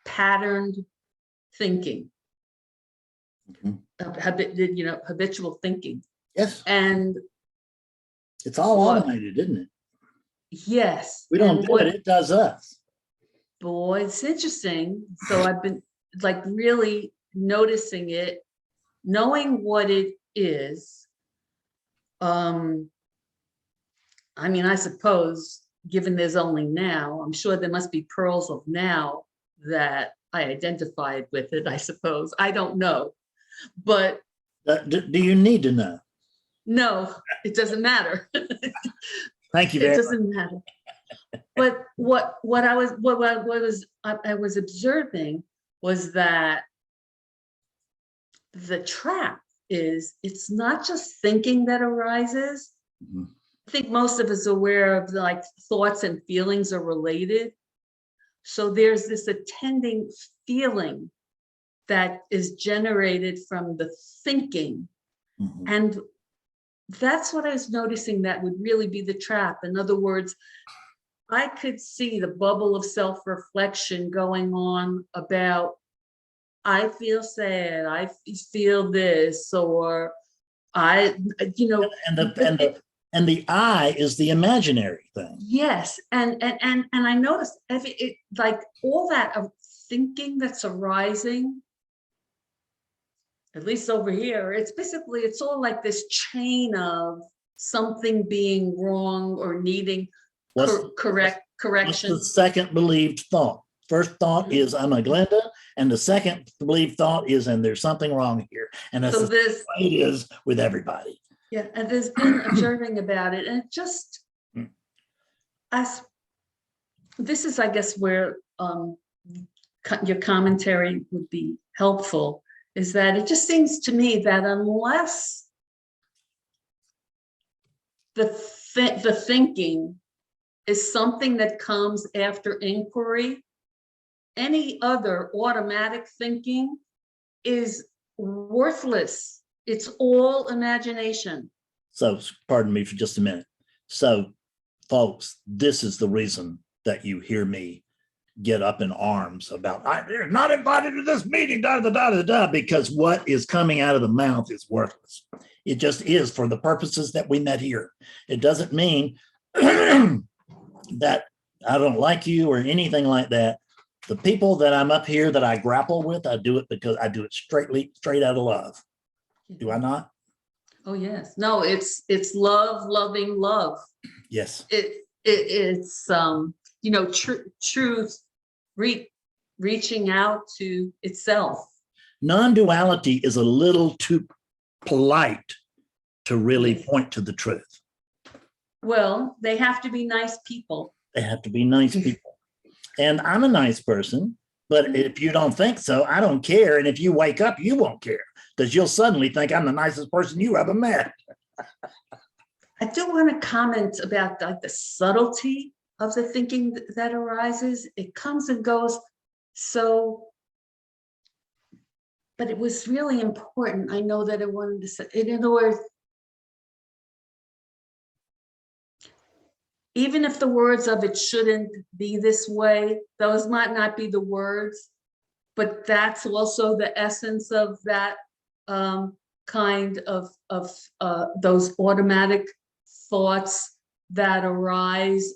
patterned thinking, habitual thinking. Yes. And it's all automated, isn't it? yes. We don't do it, it does us. Boy, it's interesting. So I've been like really noticing it, knowing what it is. I mean, I suppose, given there's only now, I'm sure there must be pearls of now that I identified with it, I suppose. I don't know. But do you need to know? No, it doesn't matter. Thank you very It much. doesn't matter. But what I was observing was that the trap is, it's not just thinking that arises. Mhm. I think most of us are aware of like thoughts and feelings are related. So there's this attending feeling that is generated from the thinking. Mhm. And that's what I was noticing that would really be the trap. In other words, I could see the bubble of self-reflection going on about I feel sad, I feel this, or and the I is the imaginary thing. yes, and I noticed it, like all that of thinking that's arising, at least over here, it's basically, it's all like this chain of something being wrong or needing correction. What's the second believed thought? First thought is I'm a Glenda, and the second believed thought is and there's something wrong here. And that's So the way it is with everybody. Yeah, and there's been observing about it, and it just, this is, I guess, where your commentary would be helpful, is that it just seems to me that unless the thinking is something that comes after inquiry, any other automatic thinking is worthless. It's all imagination. So, pardon me for just a minute. So, folks, this is the reason that you hear me get up in arms about, you're not invited to this meeting, because what is coming out of the mouth is worthless. It just is for the purposes that we met here. It doesn't mean that I don't like you or anything like that. The people that I'm up here that I grapple with, I do it because I do it straight out of love. Do I not? Oh yes. No, it's loving love. Yes. It's truth reaching out to itself. Non-duality is a little too polite to really point to the truth. Well, they have to be nice people. They have to be nice people. And I'm a nice person, but if you don't think so, I don't care. And if you wake up, you won't care, because you'll suddenly think I'm the nicest person you ever met. I do want to comment about like the subtlety of the thinking that arises. It comes and goes. So, but it was really important. I know that I wanted to say, in other words, even if the words of it shouldn't be this way, those might not be the words, but that's also the essence of that kind of those automatic thoughts that arise.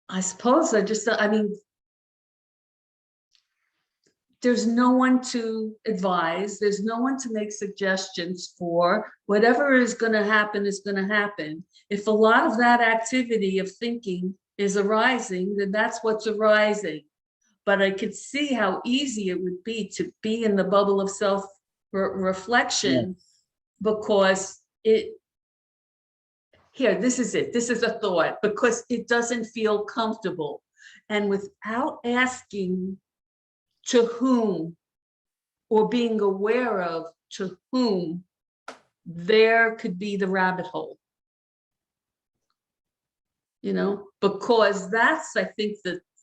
I suppose there's no one to advise, there's no one to make suggestions for. Whatever is going to happen is going to happen. If a lot of that activity of thinking is arising, then that's what's arising. But I could see how easy it would be to be in the bubble of self-reflection, because this is it. This is a thought, because it doesn't feel comfortable. And without asking to whom, or being aware of to whom, there could be the rabbit hole. Because that's, I think,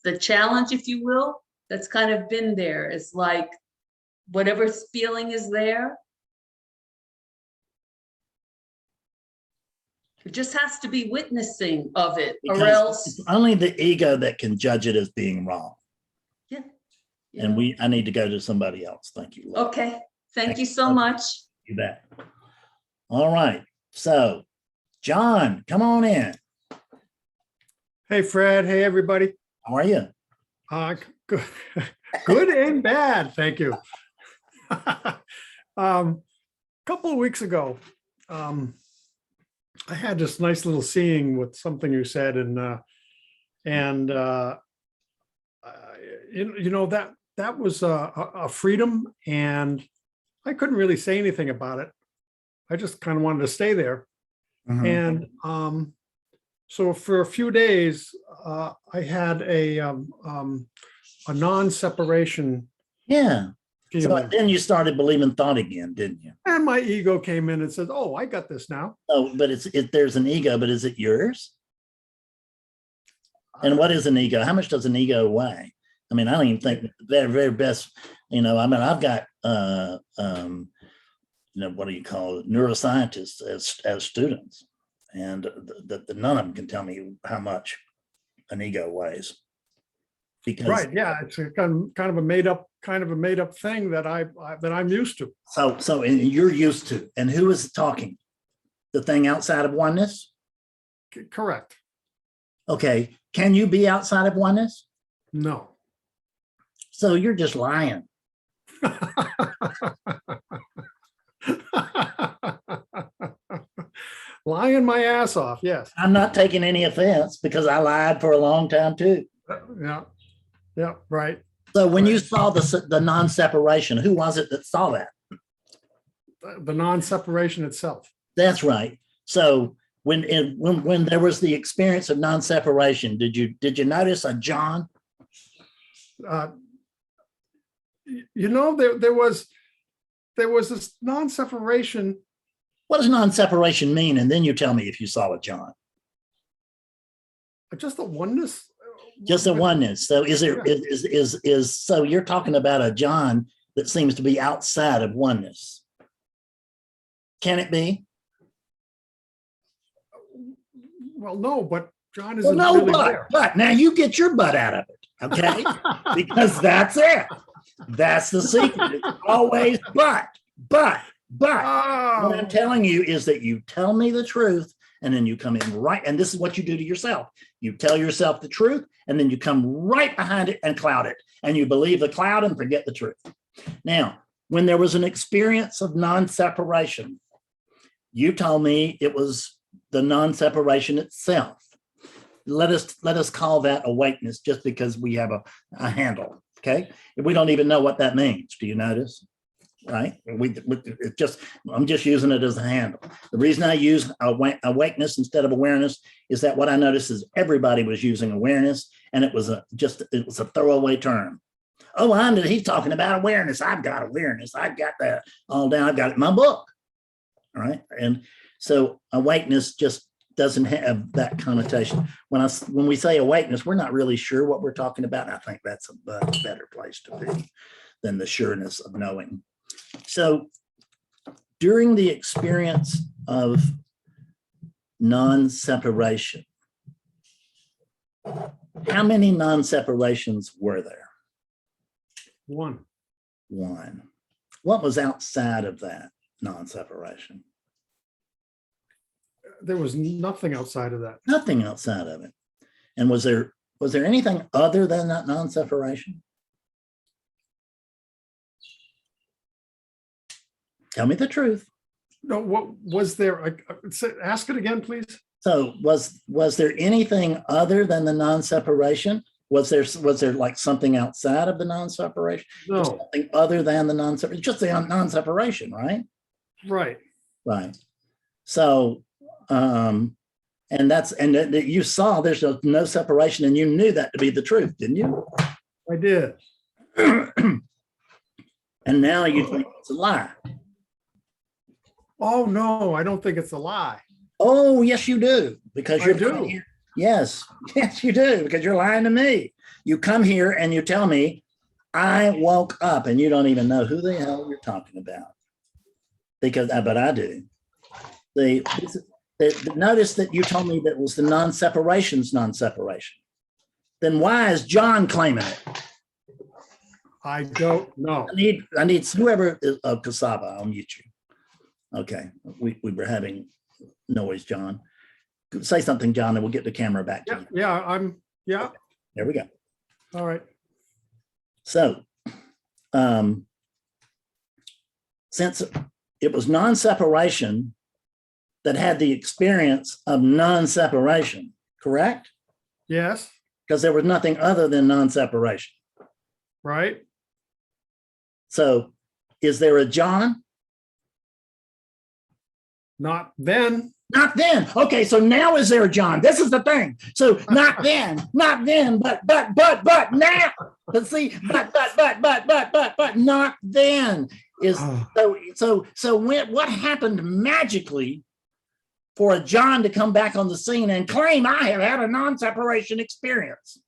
the challenge, if you will, that's kind of been there, is like, whatever feeling is there, it just has to be witnessing of it, Because or else it's only the ego that can judge it as being wrong. And I need to go to somebody else. Thank you, Lord. Okay. Thank you so much. You bet. All right. So, John, come on in. Hey, Fred. Hey, everybody. How are you? Good, good and bad. Thank you. Couple of weeks ago, I had this nice little seeing with something you said, that was a freedom, and I couldn't really say anything about it. I just kind of wanted to stay there. And so for a few days, I had a non-separation. Yeah. feeling. So then you started believing thought again, didn't you? And my ego came in and said, "Oh, I got this now." Oh, but there's an ego, but is it yours? And what is an ego? How much does an ego weigh? I mean, I don't even think the very, very best, I've got, what do you call it? Neuroscientists as students, and none of them can tell me how much an ego weighs. Because Right. Yeah. It's a kind of a made up thing that I'm used to. so and you're used to. And who is talking? The thing outside of oneness? Correct. Okay. Can you be outside of oneness? No. So you're just lying. Lying my ass off. Yes. I'm not taking any offense because I lied for a long time too. Yeah. Yeah. Right. So when you saw the non-separation, who was it that saw that? The non-separation itself. That's right. So when there was the experience of non-separation, did you notice a John? There was this non-separation. What does non-separation mean? And then you tell me if you saw a John. Just the oneness. Just the oneness. So so you're talking about a John that seems to be outside of oneness. Can it be? Well, no, but John Well, isn't no, really there. but now you get your butt out of it, okay? Because that's it. That's the secret. It's always but. What I'm telling you is that you tell me the truth, and then you come in right, and this is what you do to yourself. You tell yourself the truth, and then you come right behind it and cloud it, and you believe the cloud and forget the truth. Now, when there was an experience of non-separation, you told me it was the non-separation itself. Let us call that awakeness, just because we have a handle, okay? We don't even know what that means. Do you notice? Right? I'm just using it as a handle. The reason I use awakeness instead of awareness is that what I noticed is everybody was using awareness, and it was a throwaway term. Oh, he's talking about awareness. I've got awareness. I've got that all down. I've got it in my book. All right. And so awakeness just doesn't have that connotation. When we say awakeness, we're not really sure what we're talking about. And I think that's a much better place to be than the sureness of knowing. So during the experience of non-separation, how many non-separations were there? One. What was outside of that non-separation? There was nothing outside of that. Nothing outside of it. And was there anything other than that non-separation? Tell me the truth. No, what was there? Ask it again, please. So was there anything other than the non-separation? Was there like something outside of the non-separation? No. Something other than the non-separation? Just the non-separation, right? Right. Right. So, and you saw there's no separation, and you knew that to be the truth, didn't you? I did. And now you think it's a lie. Oh no, I don't think it's a lie. Oh, yes, you do. Because you're do. Here. Yes, you do, because you're lying to me. You come here and you tell me I woke up, and you don't even know who the hell you're talking about. But I do. Notice that you told me that was the non-separation's non-separation. Then why is John claiming it? I don't know. I need whoever is Kasaba, I'll mute you. Okay, we were having noise, John. Say something, John, and we'll get the camera back to you. Yeah. There we go. All right. So, since it was non-separation that had the experience of non-separation, correct? Yes. Because there was nothing other than non-separation. Right. So, is there a John? Not then. Not then. Okay, so now is there a John? This is the thing. So not then, but now. But see, but not then is so what happened magically for a John to come back on the scene and claim I have had a non-separation experience?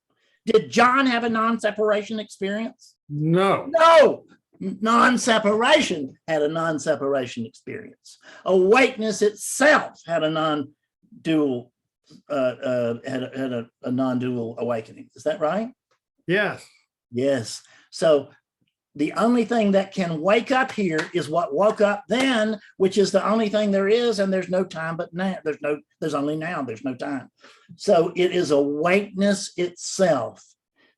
Did John have a non-separation experience? No. No. Non-separation had a non-separation experience. Awakeness itself had a non-dual a non-dual awakening. Is that right? Yes. Yes. So the only thing that can wake up here is what woke up then, which is the only thing there is, and there's no time but now. There's only now, there's no time. So it is awakeness itself.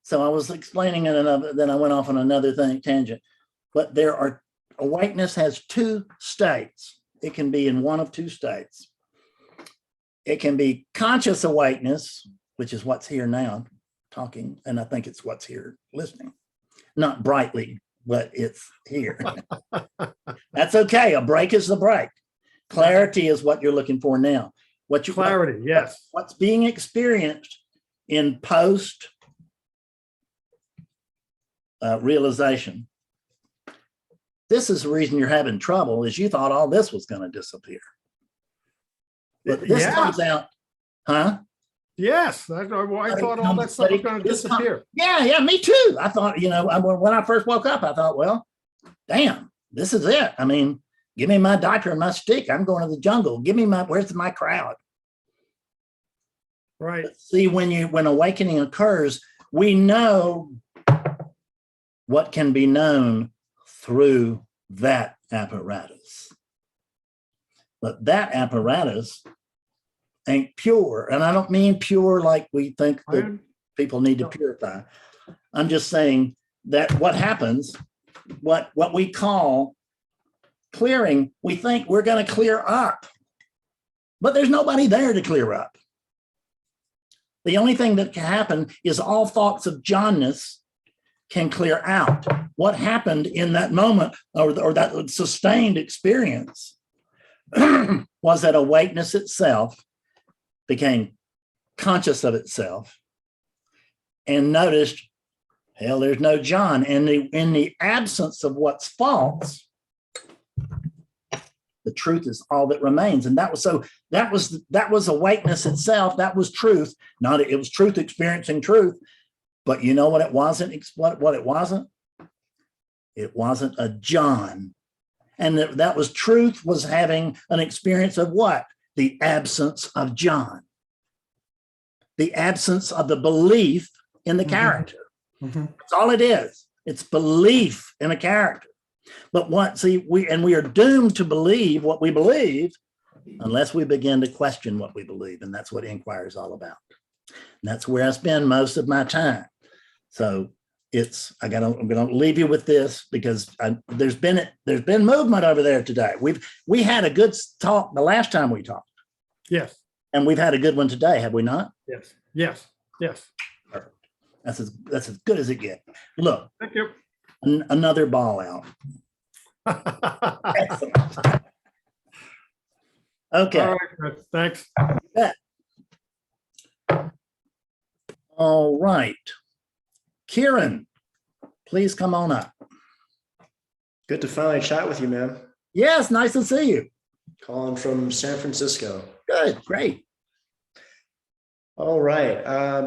So I was explaining it another, then I went off on another tangent. But awakeness has two states. It can be in one of two states. It can be conscious awakeness, which is what's here now talking, and I think it's what's here listening. Not brightly, but it's here. That's okay. A break is the break. Clarity is what you're looking for now. Clarity, yes. What's being experienced in post realization. This is the reason you're having trouble, is you thought all this was going to disappear. But this comes out, huh? Yes, I thought all that stuff was going to disappear. Yeah, me too. I thought, when I first woke up, I thought, well, damn, this is it. I mean, give me my diaper and my stick. I'm going to the jungle. Give me where's my crowd? Right. But see, when awakening occurs, we know what can be known through that apparatus. But that apparatus ain't pure. And I don't mean pure like we think that people need to purify. I'm just saying that what happens, what we call clearing, we think we're going to clear up. But there's nobody there to clear up. The only thing that can happen is all thoughts of Johnness can clear out. What happened in that moment or that sustained experience was that awakeness itself became conscious of itself and noticed, hell, there's no John. And in the absence of what's false, the truth is all that remains. And that was awakeness itself. That was truth. It was truth experiencing truth. But you know what it wasn't? What it wasn't? It wasn't a John. And that was truth was having an experience of what? The absence of John. The absence of the belief in the character. Mm-hmm. That's all it is. It's belief in a character. But we are doomed to believe what we believe unless we begin to question what we believe. And that's what inquiry is all about. And that's where I spend most of my time. So I'm going to leave you with this because there's been movement over there today. We had a good talk the last time we talked. Yes. And we've had a good one today, have we not? Yes. Perfect. That's as good as it gets. Look. Thank you. Another ball out. Excellent. Okay. All right, thanks. All right. Kieran, please come on up. Good to finally chat with you, man. Yes, nice to see you. Calling from San Francisco. Good, great. All right.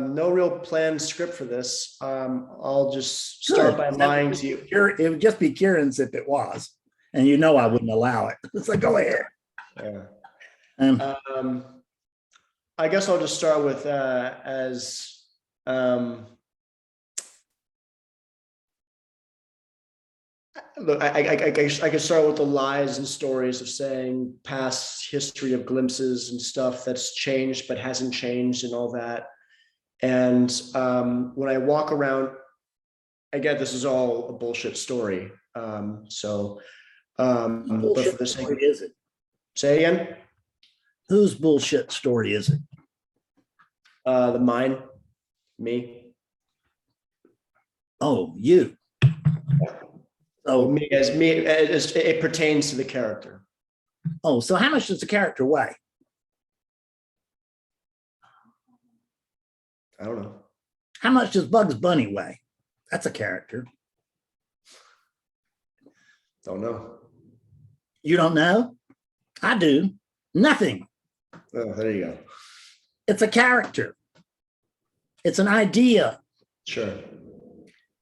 No real planned script for this. I'll just start by lying to you. It would just be Kieran's if it was. And I wouldn't allow it. So go ahead. Yeah. I guess I'll just start with look, I could start with the lies and stories of saying past history of glimpses and stuff that's changed but hasn't changed and all that. And when I walk around, again, this is all a bullshit story. But for the sake of, is it? Say again? Whose bullshit story is it? The mine, me. Oh, you. Oh, me as it pertains to the character. Oh, so how much does the character weigh? I don't know. How much does Bugs Bunny weigh? That's a character. Don't know. You don't know? I do. Nothing. Oh, there you go. It's a character. It's an idea. Sure.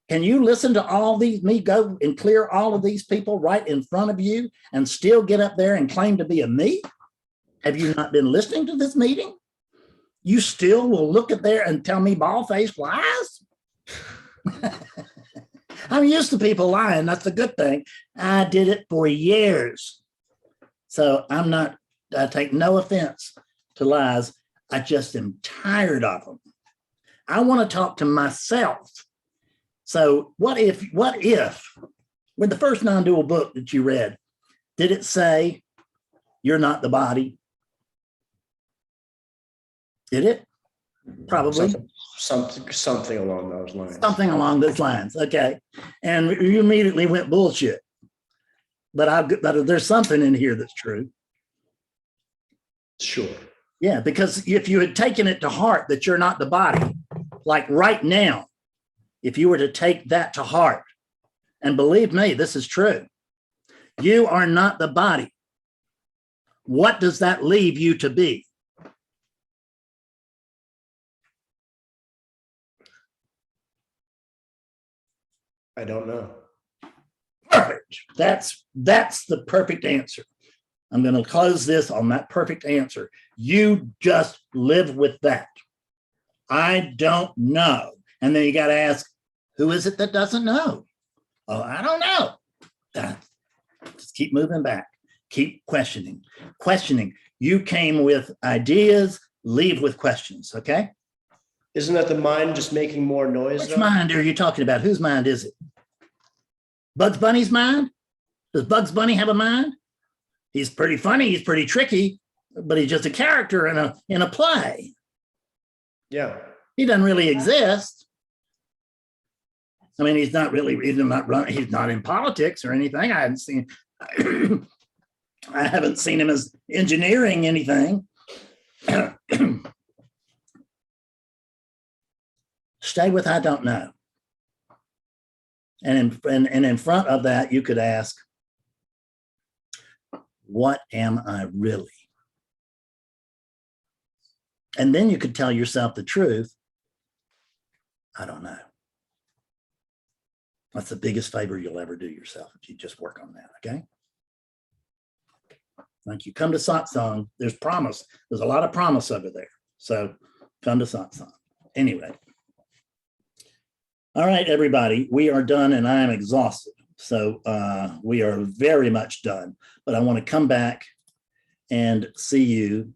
Can you listen to me go and clear all of these people right in front of you and still get up there and claim to be a me? Have you not been listening to this meeting? You still will look at there and tell me bald-faced lies? I'm used to people lying. That's a good thing. I did it for years. So I take no offense to lies. I just am tired of them. I want to talk to myself. So what if, with the first non-dual book that you read, did it say you're not the body? Did it? Probably. Something along those lines. Something along those lines. Okay. And you immediately went bullshit. But there's something in here that's true. Sure. Yeah, because if you had taken it to heart that you're not the body, like right now, if you were to take that to heart, and believe me, this is true, you are not the body. What does that leave you to be? I don't know. Perfect. That's the perfect answer. I'm going to close this on that perfect answer. You just live with that. I don't know. And then you got to ask, who is it that doesn't know? Oh, I don't know. Just keep moving back. Keep questioning. Questioning. You came with ideas, leave with questions, okay? Isn't that the mind just making more noise? Which though? mind are you talking about? Whose mind is it? Bugs Bunny's mind? Does Bugs Bunny have a mind? He's pretty funny, he's pretty tricky, but he's just a character in a play. Yeah. He doesn't really exist. I mean, he's not in politics or anything. I haven't seen him as engineering anything. Stay with I don't know. And in front of that, you could ask, what am I really? And then you could tell yourself the truth. I don't know. That's the biggest favor you'll ever do yourself if you just work on that, okay? Thank you. Come to satsang. There's promise. There's a lot of promise over there. So come to satsang. Anyway. All right, everybody, we are done and I am exhausted. So we are very much done, but I want to come back and see you.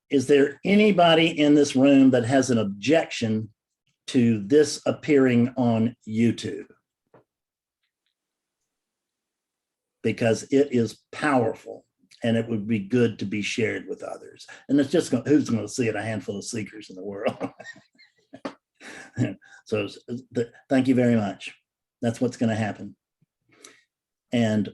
Is there anybody in this room that has an objection to this appearing on YouTube? Because it is powerful and it would be good to be shared with others. And it's just who's going to see it? A handful of seekers in the world. So thank you very much. That's what's going to happen. And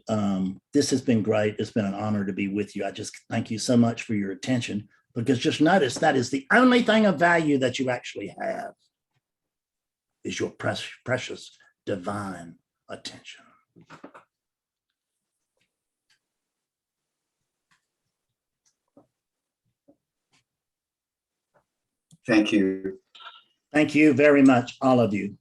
this has been great. It's been an honor to be with you. I just thank you so much for your attention, because just notice that is the only thing of value that you actually have is your precious divine attention. Thank you. Thank you very much, all of you.